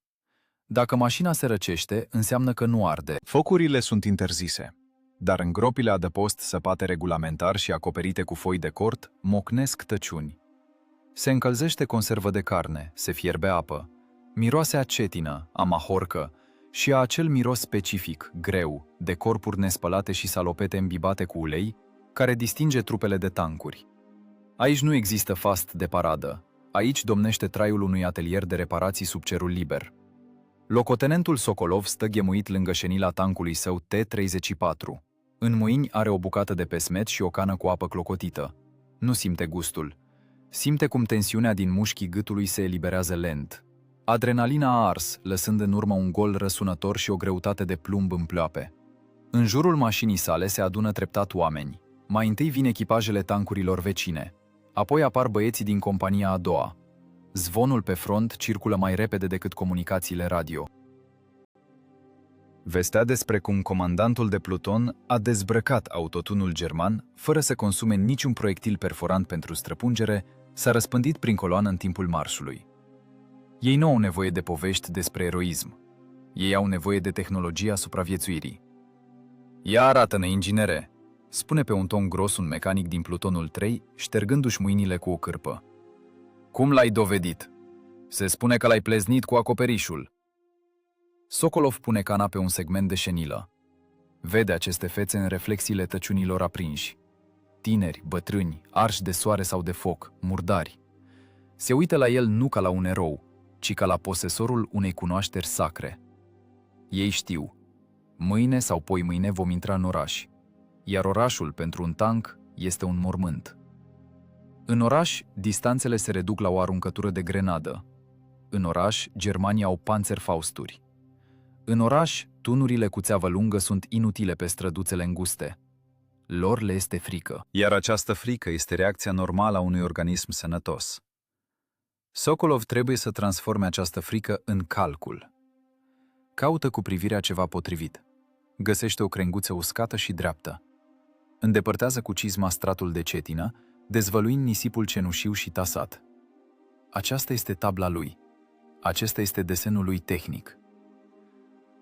Dacă mașina se răcește, înseamnă că nu arde. Focurile sunt interzise, dar în gropile adăpost săpate regulamentar și acoperite cu foi de cort, mocnesc tăciuni. Se încălzește conservă de carne, se fierbe apă, miroase a cetină, a mahorcă și a acel miros specific, greu, de corpuri nespălate și salopete îmbibate cu ulei, care distinge trupele de tancuri. Aici nu există fast de paradă. Aici domnește traiul unui atelier de reparații sub cerul liber. Locotenentul Sokolov stă ghemuit lângă șenila tancului său T-34. În mâini are o bucată de pesmet și o cană cu apă clocotită. Nu simte gustul. Simte cum tensiunea din mușchii gâtului se eliberează lent. Adrenalina a ars, lăsând în urmă un gol răsunător și o greutate de plumb în pleoape. În jurul mașinii sale se adună treptat oameni. Mai întâi vin echipajele tancurilor vecine. Apoi apar băieții din compania a doua. Zvonul pe front circulă mai repede decât comunicațiile radio. Vestea despre cum comandantul de pluton a dezbrăcat autotunul german, fără să consume niciun proiectil perforant pentru străpungere, s-a răspândit prin coloană în timpul marșului. Ei nu au nevoie de povești despre eroism. Ei au nevoie de tehnologia supraviețuirii. Ia arată-ne, inginere! Spune pe un ton gros un mecanic din plutonul 3, ștergându-și mâinile cu o cârpă. Cum l-ai dovedit? Se spune că l-ai pleznit cu acoperișul. Sokolov pune cana pe un segment de șenilă. Vede aceste fețe în reflexiile tăciunilor aprinși. Tineri, bătrâni, arși de soare sau de foc, murdari. Se uită la el nu ca la un erou, ci ca la posesorul unei cunoașteri sacre. Ei știu. Mâine sau poimâine vom intra în oraș. Iar orașul, pentru un tank, este un mormânt. În oraș, distanțele se reduc la o aruncătură de grenadă. În oraș, germanii au panzerfausturi. În oraș, tunurile cu țeavă lungă sunt inutile pe străduțele înguste. Lor le este frică. Iar această frică este reacția normală a unui organism sănătos. Sokolov trebuie să transforme această frică în calcul. Caută cu privirea ceva potrivit. Găsește o crenguță uscată și dreaptă. Îndepărtează cu cizma stratul de cetină, dezvăluind nisipul cenușiu și tasat. Aceasta este tabla lui. Acesta este desenul lui tehnic.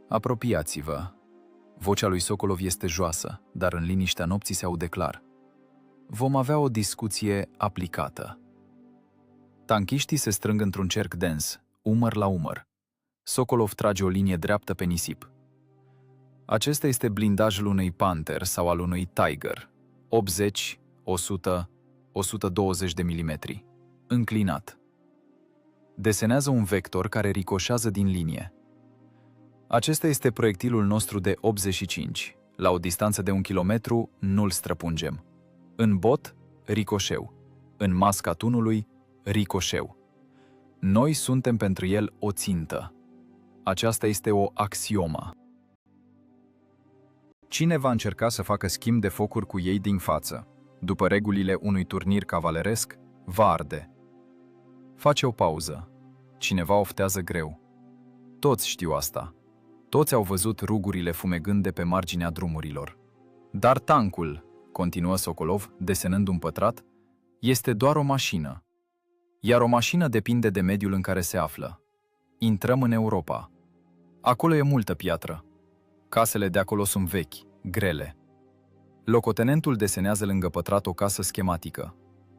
Apropiați-vă. Vocea lui Sokolov este joasă, dar în liniștea nopții se aude clar. Vom avea o discuție aplicată. Tanchiștii se strâng într-un cerc dens, umăr la umăr. Sokolov trage o linie dreaptă pe nisip. Acesta este blindajul unui Panther sau al unui Tiger, 80, 100, 120 de milimetri, înclinat. Desenează un vector care ricoșează din linie. Acesta este proiectilul nostru de 85. La o distanță de 1 kilometru nu-l străpungem. În bot, ricoșeu. În masca tunului, ricoșeu. Noi suntem pentru el o țintă. Aceasta este o axiomă. Cine va încerca să facă schimb de focuri cu ei din față? După regulile unui turnir cavaleresc, va arde. Face o pauză. Cineva oftează greu. Toți știu asta. Toți au văzut rugurile fumegând de pe marginea drumurilor. Dar tancul, continuă Sokolov, desenând un pătrat, este doar o mașină. Iar o mașină depinde de mediul în care se află. Intrăm în Europa. Acolo e multă piatră. Casele de acolo sunt vechi, grele. Locotenentul desenează lângă pătrat o casă schematică.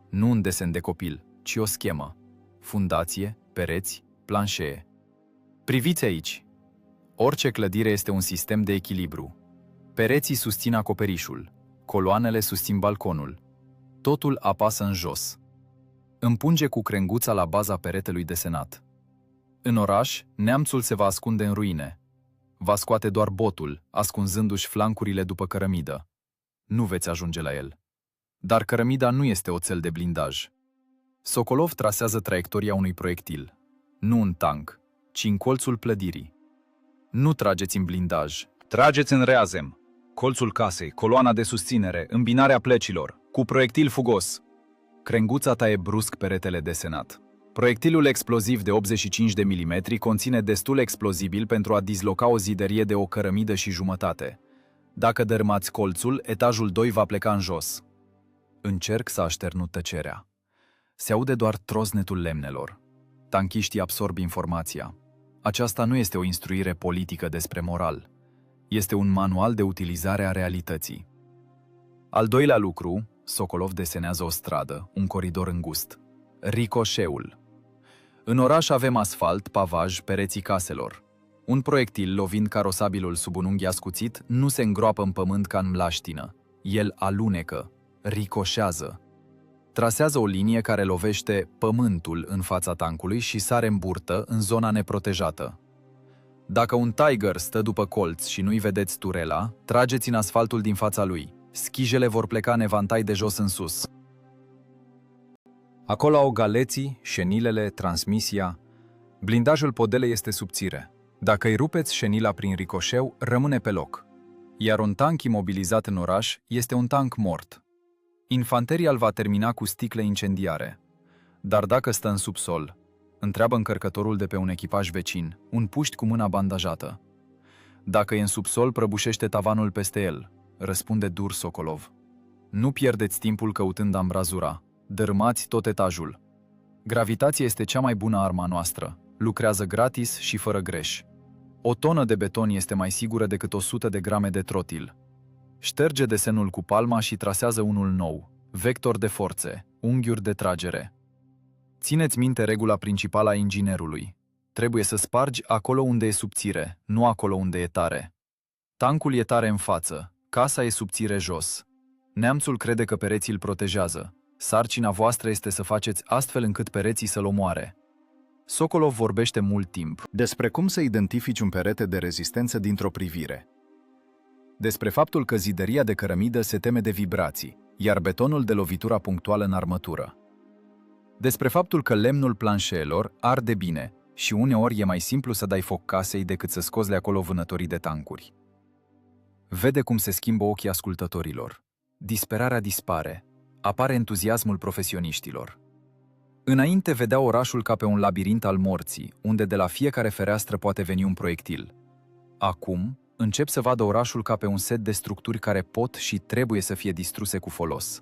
Nu un desen de copil, ci o schemă. Fundație, pereți, planșee. Priviți aici. Orice clădire este un sistem de echilibru. Pereții susțin acoperișul, coloanele susțin balconul. Totul apasă în jos. Împunge cu crenguța la baza peretelui desenat. În oraș, neamțul se va ascunde în ruine. Va scoate doar botul, ascunzându-și flancurile după cărămidă. Nu veți ajunge la el. Dar cărămida nu este oțel de blindaj. Sokolov trasează traiectoria unui proiectil. Nu în tank, ci în colțul clădirii. Nu trageți în blindaj. Trageți în reazem. Colțul casei, coloana de susținere, îmbinarea plecilor, cu proiectil fugos. Crenguța taie brusc peretele desenat. Proiectilul exploziv de 85 de milimetri conține destul explozibil pentru a disloca o ziderie de o cărămidă și jumătate. Dacă dărâmați colțul, etajul 2 va pleca în jos. Încerc să aștern tăcerea. Se aude doar trosnetul lemnelor. Tanchiștii absorb informația. Aceasta nu este o instruire politică despre moral. Este un manual de utilizare a realității. Al doilea lucru, Sokolov desenează o stradă, un coridor îngust. Ricoșeul. În oraș avem asfalt, pavaj, pereții caselor. Un proiectil, lovind carosabilul sub un unghi ascuțit, nu se îngroapă în pământ ca în mlaștină. El alunecă, ricoșează. Trasează o linie care lovește pământul în fața tancului și sare în burtă în zona neprotejată. Dacă un Tiger stă după colț și nu-i vedeți turela, trageți în asfaltul din fața lui. Schijele vor pleca în evantai de jos în sus. Acolo au galeții, șenilele, transmisia. Blindajul podelei este subțire. Dacă îi rupeți șenila prin ricoșeu, rămâne pe loc. Iar un tank imobilizat în oraș este un tank mort. Infanteria îl va termina cu sticle incendiare. Dar dacă stă în subsol, întreabă încărcătorul de pe un echipaj vecin, un puști cu mâna bandajată. Dacă e în subsol, prăbușește tavanul peste el, răspunde dur Sokolov. Nu pierdeți timpul căutând ambrazura. Dărâmați tot etajul. Gravitația este cea mai bună arma noastră. Lucrează gratis și fără greș. O tonă de beton este mai sigură decât 100 de grame de trotil. Șterge desenul cu palma și trasează unul nou. Vector de forțe, unghiuri de tragere. Țineți minte regula principală a inginerului. Trebuie să spargi acolo unde e subțire, nu acolo unde e tare. Tancul e tare în față, casa e subțire jos. Neamțul crede că pereții îl protejează. Sarcina voastră este să faceți astfel încât pereții să-l omoare. Sokolov vorbește mult timp despre cum să identifici un perete de rezistență dintr-o privire. Despre faptul că zideria de cărămidă se teme de vibrații, iar betonul de lovitura punctuală în armătură. Despre faptul că lemnul planșeelor arde bine și uneori e mai simplu să dai foc casei decât să scoți de acolo vânătorii de tancuri. Vede cum se schimbă ochii ascultătorilor. Disperarea dispare. Apare entuziasmul profesioniștilor. Înainte vedea orașul ca pe un labirint al morții, unde de la fiecare fereastră poate veni un proiectil. Acum, încep să vadă orașul ca pe un set de structuri care pot și trebuie să fie distruse cu folos.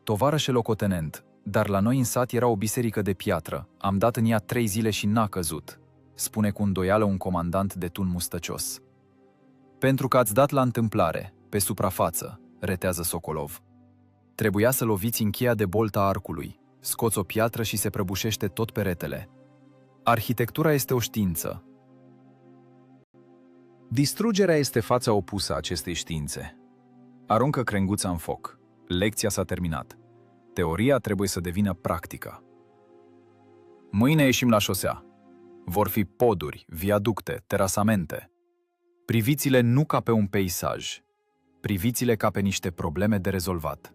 Tovarășe locotenent, dar la noi în sat era o biserică de piatră. Am dat în ea 3 zile și n-a căzut, spune cu îndoială un comandant de tun mustăcios. Pentru că ați dat la întâmplare, pe suprafață, retează Sokolov. Trebuia să loviți în cheia de boltă a arcului. Scoți o piatră și se prăbușește tot peretele. Arhitectura este o știință. Distrugerea este fața opusă a acestei științe. Aruncă crenguța în foc. Lecția s-a terminat. Teoria trebuie să devină practică. Mâine ieșim la șosea. Vor fi poduri, viaducte, terasamente. Priviți-le nu ca pe un peisaj. Priviți-le ca pe niște probleme de rezolvat.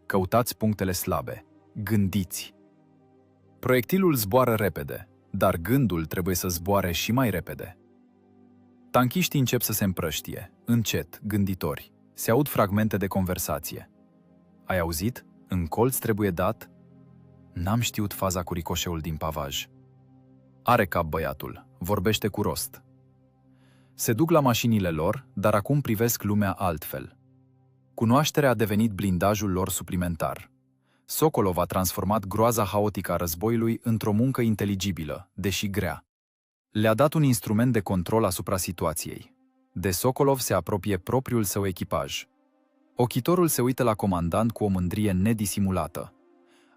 Căutați punctele slabe. Gândiți. Proiectilul zboară repede, dar gândul trebuie să zboare și mai repede. Tanchiștii încep să se împrăștie, încet, gânditori. Se aud fragmente de conversație. Ai auzit? În colț trebuie dat? N-am știut faza cu ricoșeul din pavaj. Are cap băiatul, vorbește cu rost. Se duc la mașinile lor, dar acum privesc lumea altfel. Cunoașterea a devenit blindajul lor suplimentar. Sokolov a transformat groaza haotică a războiului într-o muncă inteligibilă, deși grea. Le-a dat un instrument de control asupra situației. De Sokolov se apropie propriul său echipaj. Ochitorul se uită la comandant cu o mândrie nedisimulată.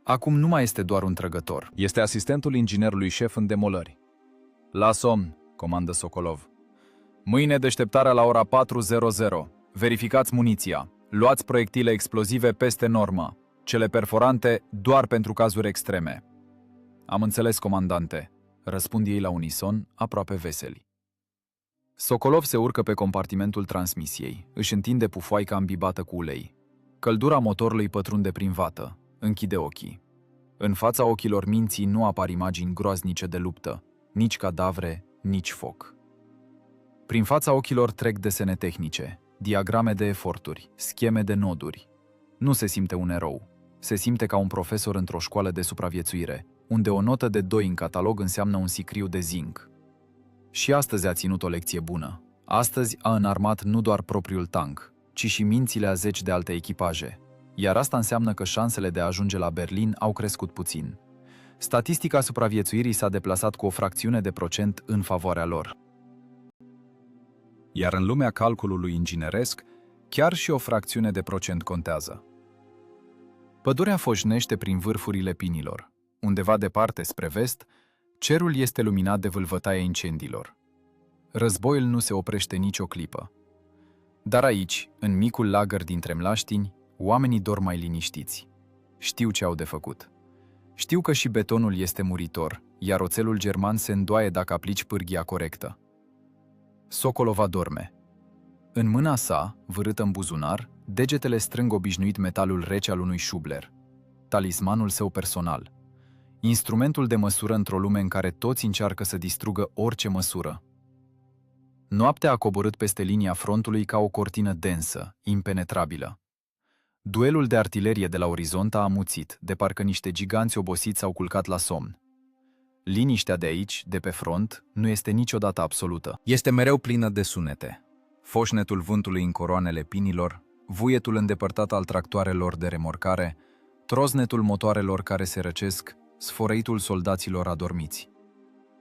Acum nu mai este doar un trăgător. Este asistentul inginerului șef în demolări. La somn, comandă Sokolov. Mâine deșteptarea la ora 4:00. Verificați muniția. Luați proiectile explozive peste normă. Cele perforante doar pentru cazuri extreme. Am înțeles, comandante, răspund ei la unison, aproape veseli. Sokolov se urcă pe compartimentul transmisiei, își întinde pufoaica îmbibată cu ulei. Căldura motorului pătrunde prin vată, închide ochii. În fața ochilor minții nu apar imagini groaznice de luptă, nici cadavre, nici foc. Prin fața ochilor trec desene tehnice, diagrame de eforturi, scheme de noduri. Nu se simte un erou. Se simte ca un profesor într-o școală de supraviețuire, unde o notă de 2 în catalog înseamnă un sicriu de zinc. Și astăzi a ținut o lecție bună. Astăzi a înarmat nu doar propriul tank, ci și mințile a 10 de alte echipaje. Iar asta înseamnă că șansele de a ajunge la Berlin au crescut puțin. Statistica supraviețuirii s-a deplasat cu o fracțiune de procent în favoarea lor. Iar în lumea calculului ingineresc, chiar și o fracțiune de procent contează. Pădurea foșnește prin vârfurile pinilor. Undeva departe, spre vest, cerul este luminat de vâlvătaia incendiilor. Războiul nu se oprește nicio clipă. Dar aici, în micul lagăr dintre mlaștini, oamenii dorm mai liniștiți. Știu ce au de făcut. Știu că și betonul este muritor, iar oțelul german se îndoaie dacă aplici pârghia corectă. Sokolov adorme. În mâna sa, vârâtă în buzunar, degetele strâng obișnuit metalul rece al unui șubler. Talismanul său personal. Instrumentul de măsură într-o lume în care toți încearcă să distrugă orice măsură. Noaptea a coborât peste linia frontului ca o cortină densă, impenetrabilă. Duelul de artilerie de la orizont a amuțit, de parcă niște giganți obosiți s-au culcat la somn. Liniștea de aici, de pe front, nu este niciodată absolută. Este mereu plină de sunete. Foșnetul vântului în coroanele pinilor, vuietul îndepărtat al tractoarelor de remorcare, troznetul motoarelor care se răcesc, sfărăitul soldaților adormiți.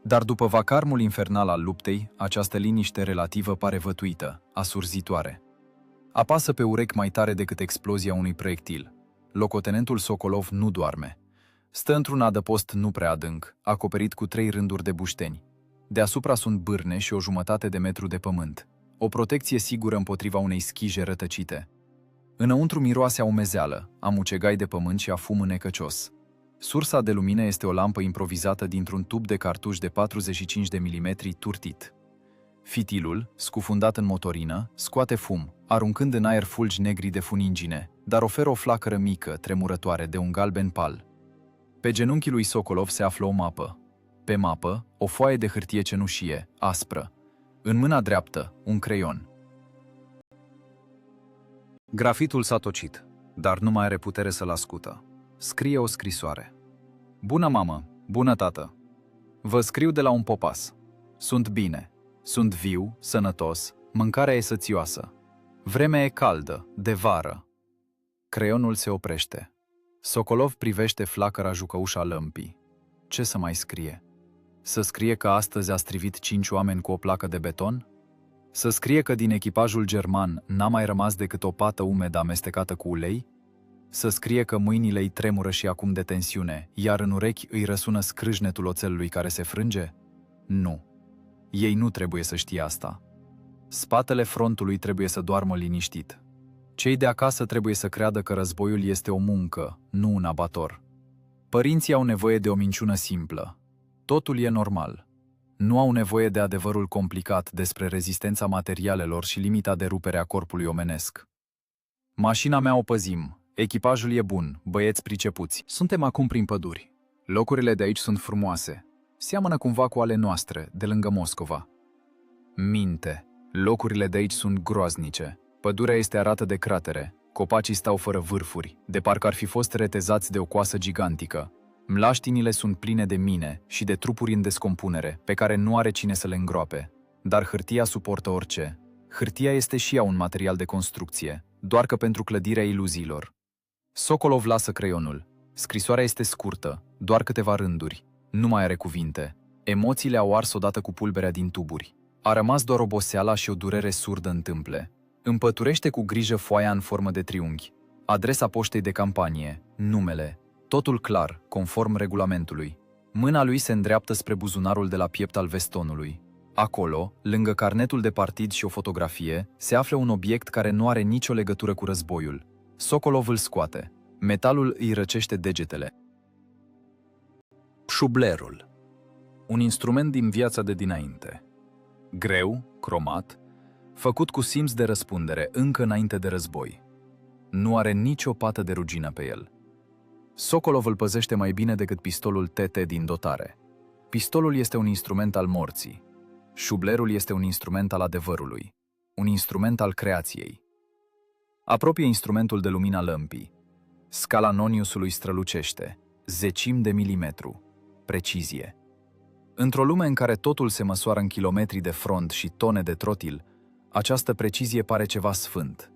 Dar după vacarmul infernal al luptei, această liniște relativă pare vătuită, asurzitoare. Apasă pe urechi mai tare decât explozia unui proiectil. Locotenentul Sokolov nu doarme. Stă într-un adăpost nu prea adânc, acoperit cu 3 rânduri de bușteni. Deasupra sunt bârne și o jumătate de metru de pământ. O protecție sigură împotriva unei schije rătăcite. Înăuntru miroase a umezeală, a mucegai de pământ și a fum înecăcios. Sursa de lumină este o lampă improvizată dintr-un tub de cartuș de 45 de milimetri turtit. Fitilul, scufundat în motorină, scoate fum, aruncând în aer fulgi negri de funingine, dar oferă o flacără mică, tremurătoare, de un galben pal. Pe genunchii lui Sokolov se află o mapă. Pe mapă, o foaie de hârtie cenușie, aspră. În mâna dreaptă, un creion. Grafitul s-a tocit, dar nu mai are putere să-l ascută. Scrie o scrisoare. Bună mamă, bună tată. Vă scriu de la un popas. Sunt bine. Sunt viu, sănătos, mâncarea e sățioasă. Vremea e caldă, de vară. Creionul se oprește. Sokolov privește flacăra jucăușa lămpii. Ce să mai scrie? Să scrie că astăzi a strivit 5 oameni cu o placă de beton? Să scrie că din echipajul german n-a mai rămas decât o pată umedă amestecată cu ulei? Să scrie că mâinile îi tremură și acum de tensiune, iar în urechi îi răsună scrâșnetul oțelului care se frânge? Nu. Ei nu trebuie să știe asta. Spatele frontului trebuie să doarmă liniștit. Cei de acasă trebuie să creadă că războiul este o muncă, nu un abator. Părinții au nevoie de o minciună simplă. Totul e normal. Nu au nevoie de adevărul complicat despre rezistența materialelor și limita de rupere a corpului omenesc. Mașina mea o păzim. Echipajul e bun, băieți pricepuți. Suntem acum prin păduri. Locurile de aici sunt frumoase. Seamănă cumva cu ale noastre, de lângă Moscova. Minte. Locurile de aici sunt groaznice. Pădurea este arată de cratere. Copacii stau fără vârfuri, de parcă ar fi fost retezați de o coasă gigantică. Mlaștinile sunt pline de mine și de trupuri în descompunere, pe care nu are cine să le îngroape. Dar hârtia suportă orice. Hârtia este și ea un material de construcție, doar că pentru clădirea iluziilor. Sokolov lasă creionul. Scrisoarea este scurtă, doar câteva rânduri. Nu mai are cuvinte. Emoțiile au ars odată cu pulberea din tuburi. A rămas doar oboseala și o durere surdă în tâmple. Împăturește cu grijă foaia în formă de triunghi. Adresa poștei de campanie, numele, totul clar, conform regulamentului. Mâna lui se îndreaptă spre buzunarul de la piept al vestonului. Acolo, lângă carnetul de partid și o fotografie, se află un obiect care nu are nicio legătură cu războiul. Sokolov îl scoate. Metalul îi răcește degetele. Șublerul. Un instrument din viața de dinainte. Greu, cromat, făcut cu simț de răspundere încă înainte de război. Nu are nicio pată de rugină pe el. Sokolov îl păzește mai bine decât pistolul TT din dotare. Pistolul este un instrument al morții. Șublerul este un instrument al adevărului. Un instrument al creației. Apropie instrumentul de lumina lămpii. Scala Noniusului strălucește. Zecimi de milimetru. Precizie. Într-o lume în care totul se măsoară în kilometri de front și tone de trotil, această precizie pare ceva sfânt.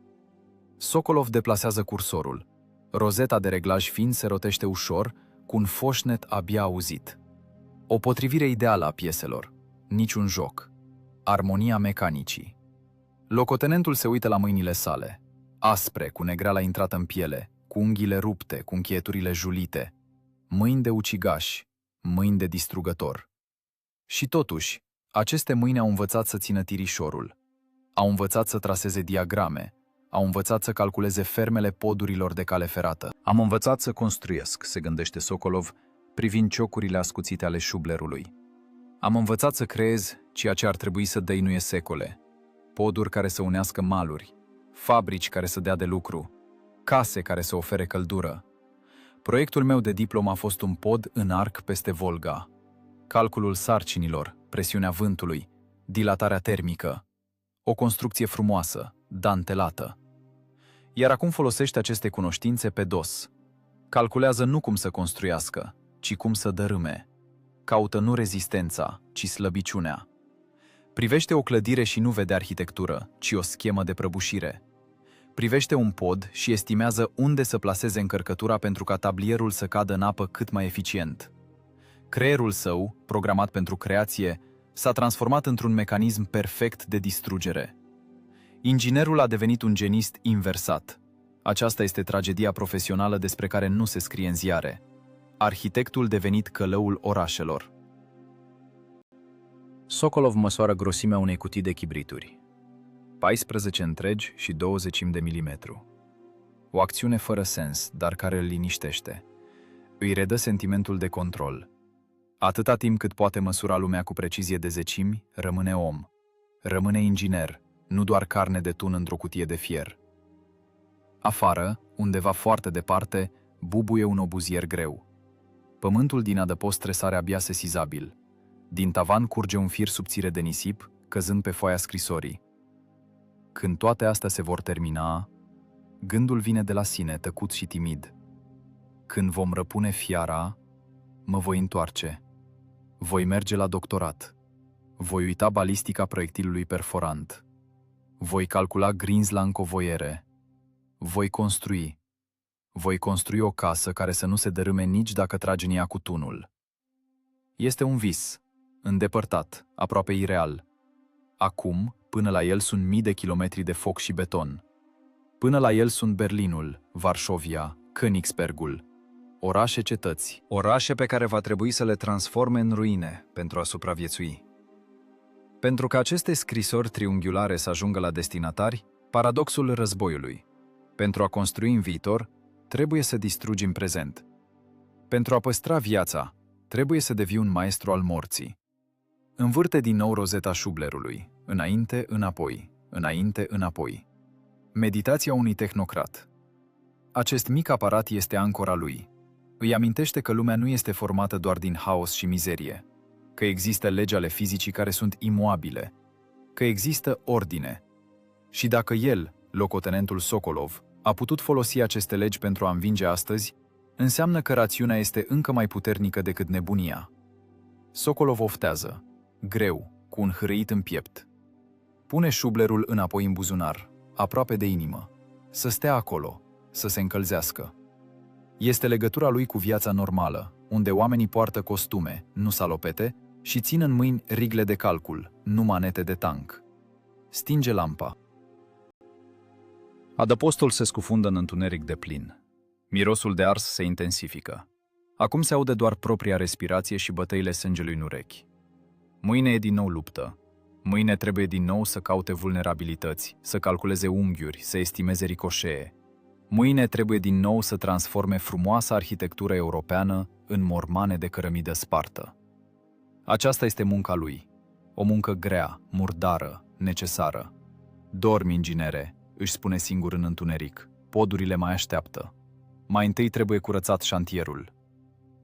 Sokolov deplasează cursorul. Rozeta de reglaj fin se rotește ușor, cu un foșnet abia auzit. O potrivire ideală a pieselor. Niciun joc. Armonia mecanicii. Locotenentul se uită la mâinile sale. Aspre, cu negreala intrată în piele, cu unghiile rupte, cu încheieturile julite. Mâini de ucigaș, mâini de distrugător. Și totuși, aceste mâini au învățat să țină tirișorul. Au învățat să traseze diagrame. Au învățat să calculeze fermele podurilor de cale ferată. Am învățat să construiesc, se gândește Sokolov, privind ciocurile ascuțite ale șublerului. Am învățat să creez ceea ce ar trebui să dăinuie secole. Poduri care să unească maluri, fabrici care să dea de lucru, case care să ofere căldură. Proiectul meu de diplomă a fost un pod în arc peste Volga. Calculul sarcinilor, presiunea vântului, dilatarea termică. O construcție frumoasă, dantelată. Iar acum folosește aceste cunoștințe pe dos. Calculează nu cum să construiască, ci cum să dărâme. Caută nu rezistența, ci slăbiciunea. Privește o clădire și nu vede arhitectură, ci o schemă de prăbușire. Privește un pod și estimează unde să plaseze încărcătura pentru ca tablierul să cadă în apă cât mai eficient. Creierul său, programat pentru creație, s-a transformat într-un mecanism perfect de distrugere. Inginerul a devenit un genist inversat. Aceasta este tragedia profesională despre care nu se scrie în ziare. Arhitectul devenit călăul orașelor. Sokolov măsoară grosimea unei cutii de chibrituri. 14 întregi și 20 de milimetru. O acțiune fără sens, dar care îl liniștește. Îi redă sentimentul de control. Atâta timp cât poate măsura lumea cu precizie de zecimi, rămâne om. Rămâne inginer, nu doar carne de tun într-o cutie de fier. Afară, undeva foarte departe, bubuie un obuzier greu. Pământul din adăpost tresare abia sesizabil. Din tavan curge un fir subțire de nisip, căzând pe foaia scrisorii. Când toate astea se vor termina, gândul vine de la sine, tăcut și timid. Când vom răpune fiara, mă voi întoarce. Voi merge la doctorat. Voi uita balistica proiectilului perforant. Voi calcula grinzi la încovoiere. Voi construi. Voi construi o casă care să nu se dărâme nici dacă trage în ea cu tunul. Este un vis, îndepărtat, aproape ireal. Acum, până la el sunt mii de kilometri de foc și beton. Până la el sunt Berlinul, Varșovia, Königsbergul. Orașe-cetăți. Orașe pe care va trebui să le transforme în ruine pentru a supraviețui. Pentru că aceste scrisori triunghiulare să ajungă la destinatari, paradoxul războiului. Pentru a construi în viitor, trebuie să distrugi în prezent. Pentru a păstra viața, trebuie să devii un maestru al morții. Învârte din nou rozeta șublerului, înainte, înapoi, înainte, înapoi. Meditația unui tehnocrat. Acest mic aparat este ancora lui. Îi amintește că lumea nu este formată doar din haos și mizerie, că există legi ale fizicii care sunt imoabile, că există ordine. Și dacă el, locotenentul Sokolov, a putut folosi aceste legi pentru a învinge astăzi, înseamnă că rațiunea este încă mai puternică decât nebunia. Sokolov oftează, greu, cu un hârâit în piept. Pune șublerul înapoi în buzunar, aproape de inimă, să stea acolo, să se încălzească. Este legătura lui cu viața normală, unde oamenii poartă costume, nu salopete, și țin în mâini rigle de calcul, nu manete de tank. Stinge lampa. Adăpostul se scufundă în întuneric de plin. Mirosul de ars se intensifică. Acum se aude doar propria respirație și bătăile sângelui în urechi. Mâine e din nou luptă. Mâine trebuie din nou să caute vulnerabilități, să calculeze unghiuri, să estimeze ricoșee. Mâine trebuie din nou să transforme frumoasa arhitectură europeană în mormane de cărămidă spartă. Aceasta este munca lui. O muncă grea, murdară, necesară. Dormi, inginere, își spune singur în întuneric. Podurile mai așteaptă. Mai întâi trebuie curățat șantierul.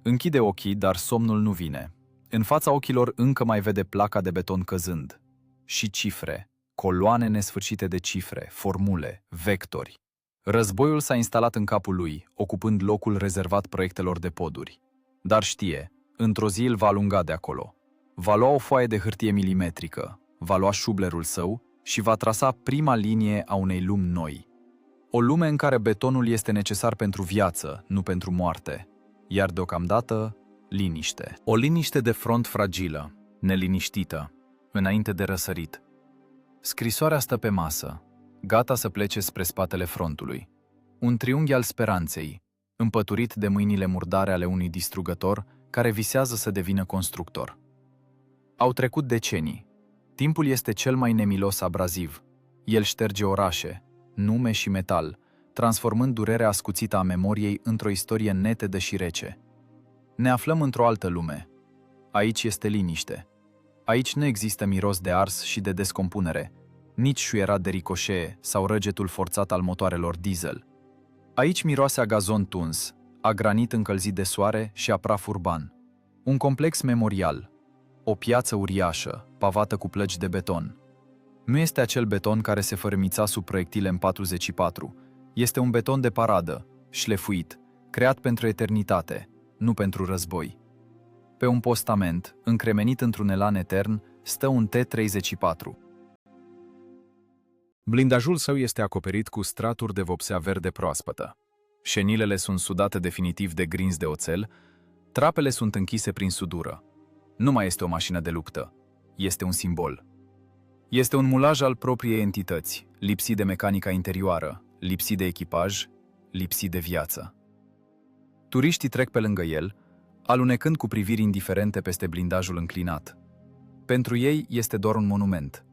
Închide ochii, dar somnul nu vine. În fața ochilor încă mai vede placa de beton căzând. Și cifre, coloane nesfârșite de cifre, formule, vectori. Războiul s-a instalat în capul lui, ocupând locul rezervat proiectelor de poduri. Dar știe, într-o zi îl va alunga de acolo. Va lua o foaie de hârtie milimetrică, va lua șublerul său și va trasa prima linie a unei lumi noi. O lume în care betonul este necesar pentru viață, nu pentru moarte. Iar deocamdată, liniște. O liniște de front fragilă, neliniștită, înainte de răsărit. Scrisoarea stă pe masă, gata să plece spre spatele frontului. Un triunghi al speranței, împăturit de mâinile murdare ale unui distrugător care visează să devină constructor. Au trecut decenii. Timpul este cel mai nemilos abraziv. El șterge orașe, nume și metal, transformând durerea ascuțită a memoriei într-o istorie netedă și rece. Ne aflăm într-o altă lume. Aici este liniște. Aici nu există miros de ars și de descompunere, nici șuierat de ricoșee sau răgetul forțat al motoarelor diesel. Aici miroase a gazon tuns, a granit încălzit de soare și a praf urban. Un complex memorial, o piață uriașă, pavată cu plăci de beton. Nu este acel beton care se fărâmița sub proiectile în 44, este un beton de paradă, șlefuit, creat pentru eternitate, nu pentru război. Pe un postament, încremenit într-un elan etern, stă un T-34. Blindajul său este acoperit cu straturi de vopsea verde proaspătă. Șenilele sunt sudate definitiv de grinzi de oțel, trapele sunt închise prin sudură. Nu mai este o mașină de luptă, este un simbol. Este un mulaj al propriei entități, lipsit de mecanica interioară, lipsit de echipaj, lipsit de viață. Turiștii trec pe lângă el, alunecând cu priviri indiferente peste blindajul înclinat. Pentru ei este doar un monument.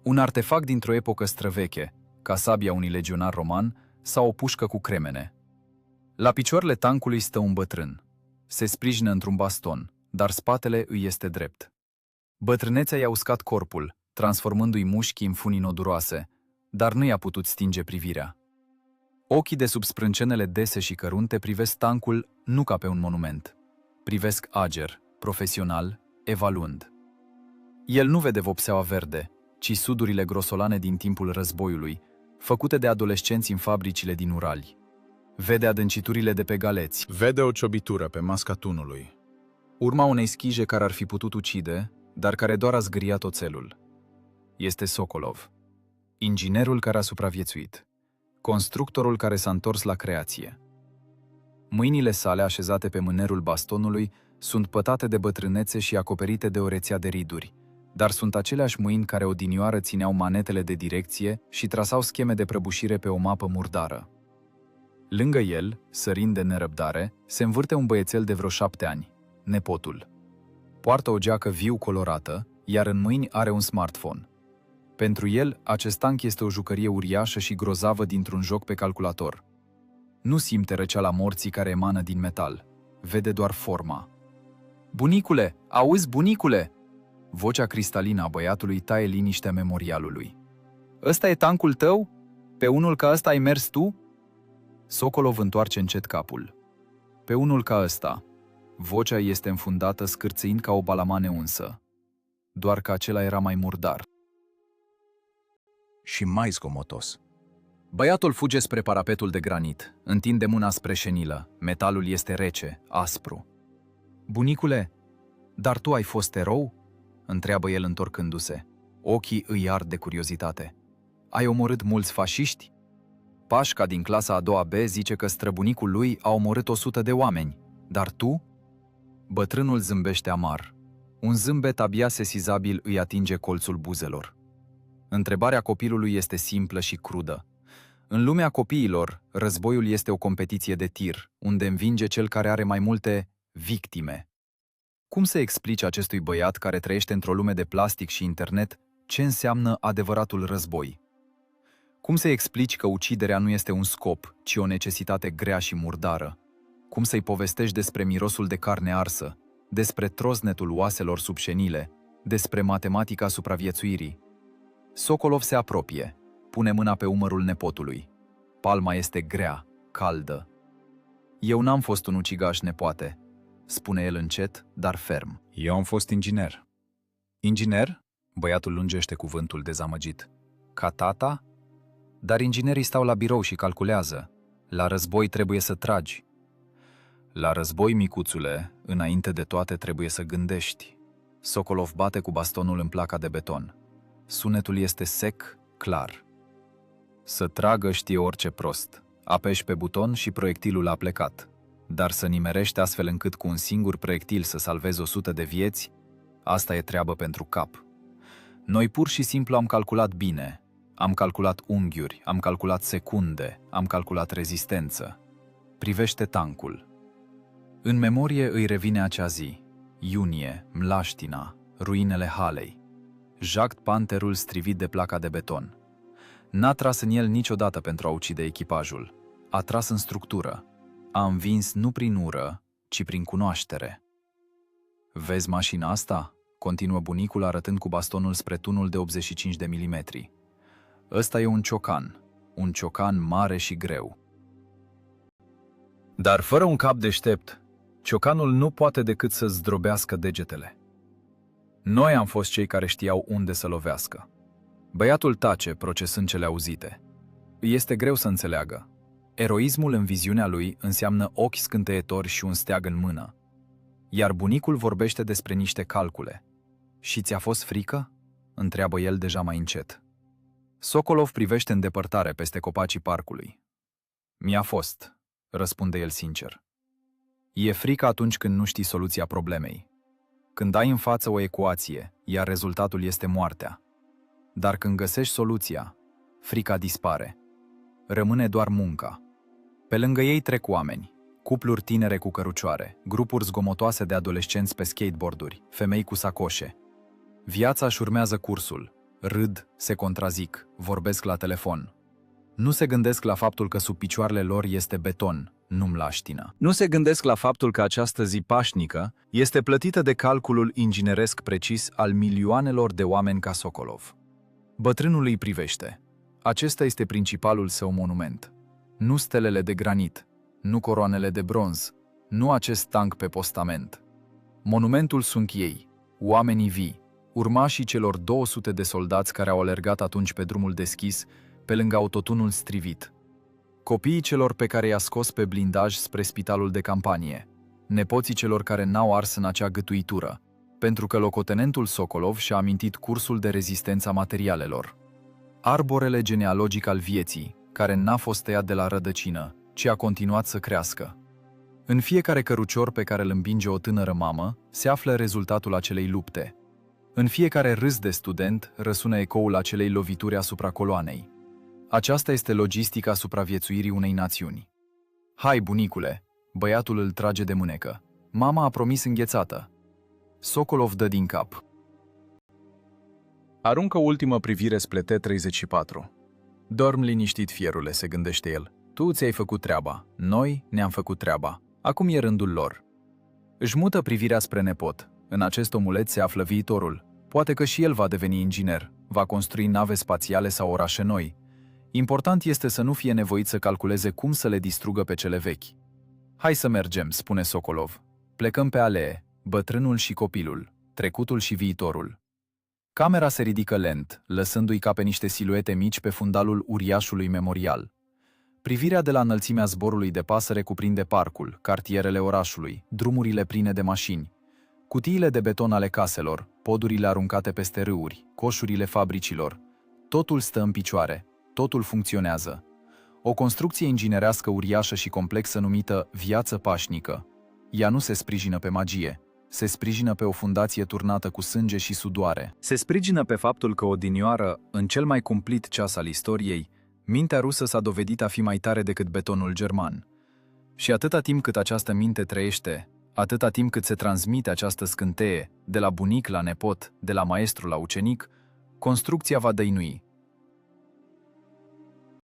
Un artefact dintr-o epocă străveche, ca sabia unui legionar roman sau o pușcă cu cremene. La picioarele tancului stă un bătrân. Se sprijină într-un baston, dar spatele îi este drept. Bătrânețea i-a uscat corpul, transformându-i mușchii în funii noduroase, dar nu i-a putut stinge privirea. Ochii de sub sprâncenele dese și cărunte privesc tancul nu ca pe un monument. Privesc ager, profesional, evaluând. El nu vede vopseaua verde, ci sudurile grosolane din timpul războiului, făcute de adolescenți în fabricile din Urali. Vede adânciturile de pe galeți. Vede o ciobitură pe masca tunului. Urma unei schije care ar fi putut ucide, dar care doar a zgâriat oțelul. Este Sokolov, inginerul care a supraviețuit, constructorul care s-a întors la creație. Mâinile sale, așezate pe mânerul bastonului, sunt pătate de bătrânețe și acoperite de o rețea de riduri, dar sunt aceleași mâini care odinioară țineau manetele de direcție și trasau scheme de prăbușire pe o mapă murdară. Lângă el, sărind de nerăbdare, se învârte un băiețel de vreo 7 ani, nepotul. Poartă o geacă viu colorată, iar în mâini are un smartphone. Pentru el, acest tank este o jucărie uriașă și grozavă dintr-un joc pe calculator. Nu simte răceala morții care emană din metal. Vede doar forma. "Bunicule! Auzi, bunicule!" Vocea cristalină a băiatului taie liniștea memorialului. "Ăsta e tancul tău? Pe unul ca ăsta ai mers tu?" Sokolov întoarce încet capul. "Pe unul ca ăsta." Vocea este înfundată scârțâind ca o balamane unsă. Doar că acela era mai murdar. Și mai zgomotos. Băiatul fuge spre parapetul de granit, întinde mâna spre șenilă. Metalul este rece, aspru. "Bunicule, dar tu ai fost erou?" întreabă el întorcându-se. Ochii îi ard de curiozitate. "Ai omorât mulți fașiști?" Pașca din clasa a doua B zice că străbunicul lui a omorât 100 de oameni. Dar tu? Bătrânul zâmbește amar. Un zâmbet abia sesizabil îi atinge colțul buzelor. Întrebarea copilului este simplă și crudă. În lumea copiilor, războiul este o competiție de tir, unde învinge cel care are mai multe victime. Cum să explici acestui băiat care trăiește într-o lume de plastic și internet ce înseamnă adevăratul război? Cum să-i explici că uciderea nu este un scop, ci o necesitate grea și murdară? Cum să-i povestești despre mirosul de carne arsă, despre trosnetul oaselor sub șenile, despre matematica supraviețuirii? Sokolov se apropie, pune mâna pe umărul nepotului. Palma este grea, caldă. "Eu n-am fost un ucigaș, nepoate," spune el încet, dar ferm. Eu am fost inginer. Inginer? Băiatul lungește cuvântul dezamăgit. Ca tata? Dar inginerii stau la birou și calculează. La război trebuie să tragi. La război, micuțule, înainte de toate trebuie să gândești. Sokolov bate cu bastonul în placa de beton. Sunetul este sec, clar. Să tragă știe orice prost. Apeși pe buton și proiectilul a plecat. Dar să nimerești astfel încât cu un singur proiectil să salvezi 100 de vieți, asta e treabă pentru cap. Noi pur și simplu am calculat bine. Am calculat unghiuri, am calculat secunde, am calculat rezistență. Privește tancul. În memorie îi revine acea zi. Iunie, Mlaștina, ruinele halei. Jacques Panterul strivit de placa de beton. N-a tras în el niciodată pentru a ucide echipajul. A tras în structură. A învins nu prin ură, ci prin cunoaștere. "Vezi mașina asta?" continuă bunicul arătând cu bastonul spre tunul de 85 de milimetri. "Ăsta e un ciocan mare și greu. Dar fără un cap deștept, ciocanul nu poate decât să zdrobească degetele. Noi am fost cei care știau unde să lovească." Băiatul tace, procesând cele auzite. Îi este greu să înțeleagă. Eroismul în viziunea lui înseamnă ochi scânteietori și un steag în mână. Iar bunicul vorbește despre niște calcule. "Și ți-a fost frică?" întreabă el deja mai încet. Sokolov privește în depărtare peste copacii parcului. "Mi-a fost," răspunde el sincer. E frică atunci când nu știi soluția problemei. Când ai în față o ecuație, iar rezultatul este moartea. Dar când găsești soluția, frica dispare. Rămâne doar munca. Pe lângă ei trec oameni, cupluri tinere cu cărucioare, grupuri zgomotoase de adolescenți pe skateboarduri, femei cu sacoșe. Viața își urmează cursul. Râd, se contrazic, vorbesc la telefon. Nu se gândesc la faptul că sub picioarele lor este beton, nu mlaștină. Nu se gândesc la faptul că această zi pașnică este plătită de calculul ingineresc precis al milioanelor de oameni ca Sokolov. Bătrânul îi privește. Acesta este principalul său monument. Nu stelele de granit, nu coroanele de bronz, nu acest tank pe postament. Monumentul sunt ei, oamenii vii, urmașii celor 200 de soldați care au alergat atunci pe drumul deschis, pe lângă autotunul strivit. Copiii celor pe care i-a scos pe blindaj spre spitalul de campanie, nepoții celor care n-au ars în acea gâtuitură, pentru că locotenentul Sokolov și-a amintit cursul de rezistență a materialelor. Arborele genealogic al vieții, care n-a fost tăiat de la rădăcină, ci a continuat să crească. În fiecare cărucior pe care îl împinge o tânără mamă, se află rezultatul acelei lupte. În fiecare râs de student răsună ecoul acelei lovituri asupra coloanei. Aceasta este logistica supraviețuirii unei națiuni. Hai, bunicule, băiatul îl trage de mânecă. Mama a promis înghețată. Sokolov dă din cap. Aruncă o ultimă privire spre T-34. Dorm liniștit, fierule, se gândește el. Tu ți-ai făcut treaba, noi ne-am făcut treaba. Acum e rândul lor. Își mută privirea spre nepot. În acest omuleț se află viitorul. Poate că și el va deveni inginer, va construi nave spațiale sau orașe noi. Important este să nu fie nevoit să calculeze cum să le distrugă pe cele vechi. Hai să mergem, spune Sokolov. Plecăm pe alee, bătrânul și copilul, trecutul și viitorul. Camera se ridică lent, lăsându-i ca pe niște siluete mici pe fundalul uriașului memorial. Privirea de la înălțimea zborului de pasăre cuprinde parcul, cartierele orașului, drumurile pline de mașini, cutiile de beton ale caselor, podurile aruncate peste râuri, coșurile fabricilor. Totul stă în picioare, totul funcționează. O construcție inginerească uriașă și complexă numită viață pașnică. Ea nu se sprijină pe magie, se sprijină pe o fundație turnată cu sânge și sudoare. Se sprijină pe faptul că odinioară, în cel mai cumplit ceas al istoriei, mintea rusă s-a dovedit a fi mai tare decât betonul german. Și atâta timp cât această minte trăiește, atâta timp cât se transmite această scânteie, de la bunic la nepot, de la maestru la ucenic, construcția va dăinui,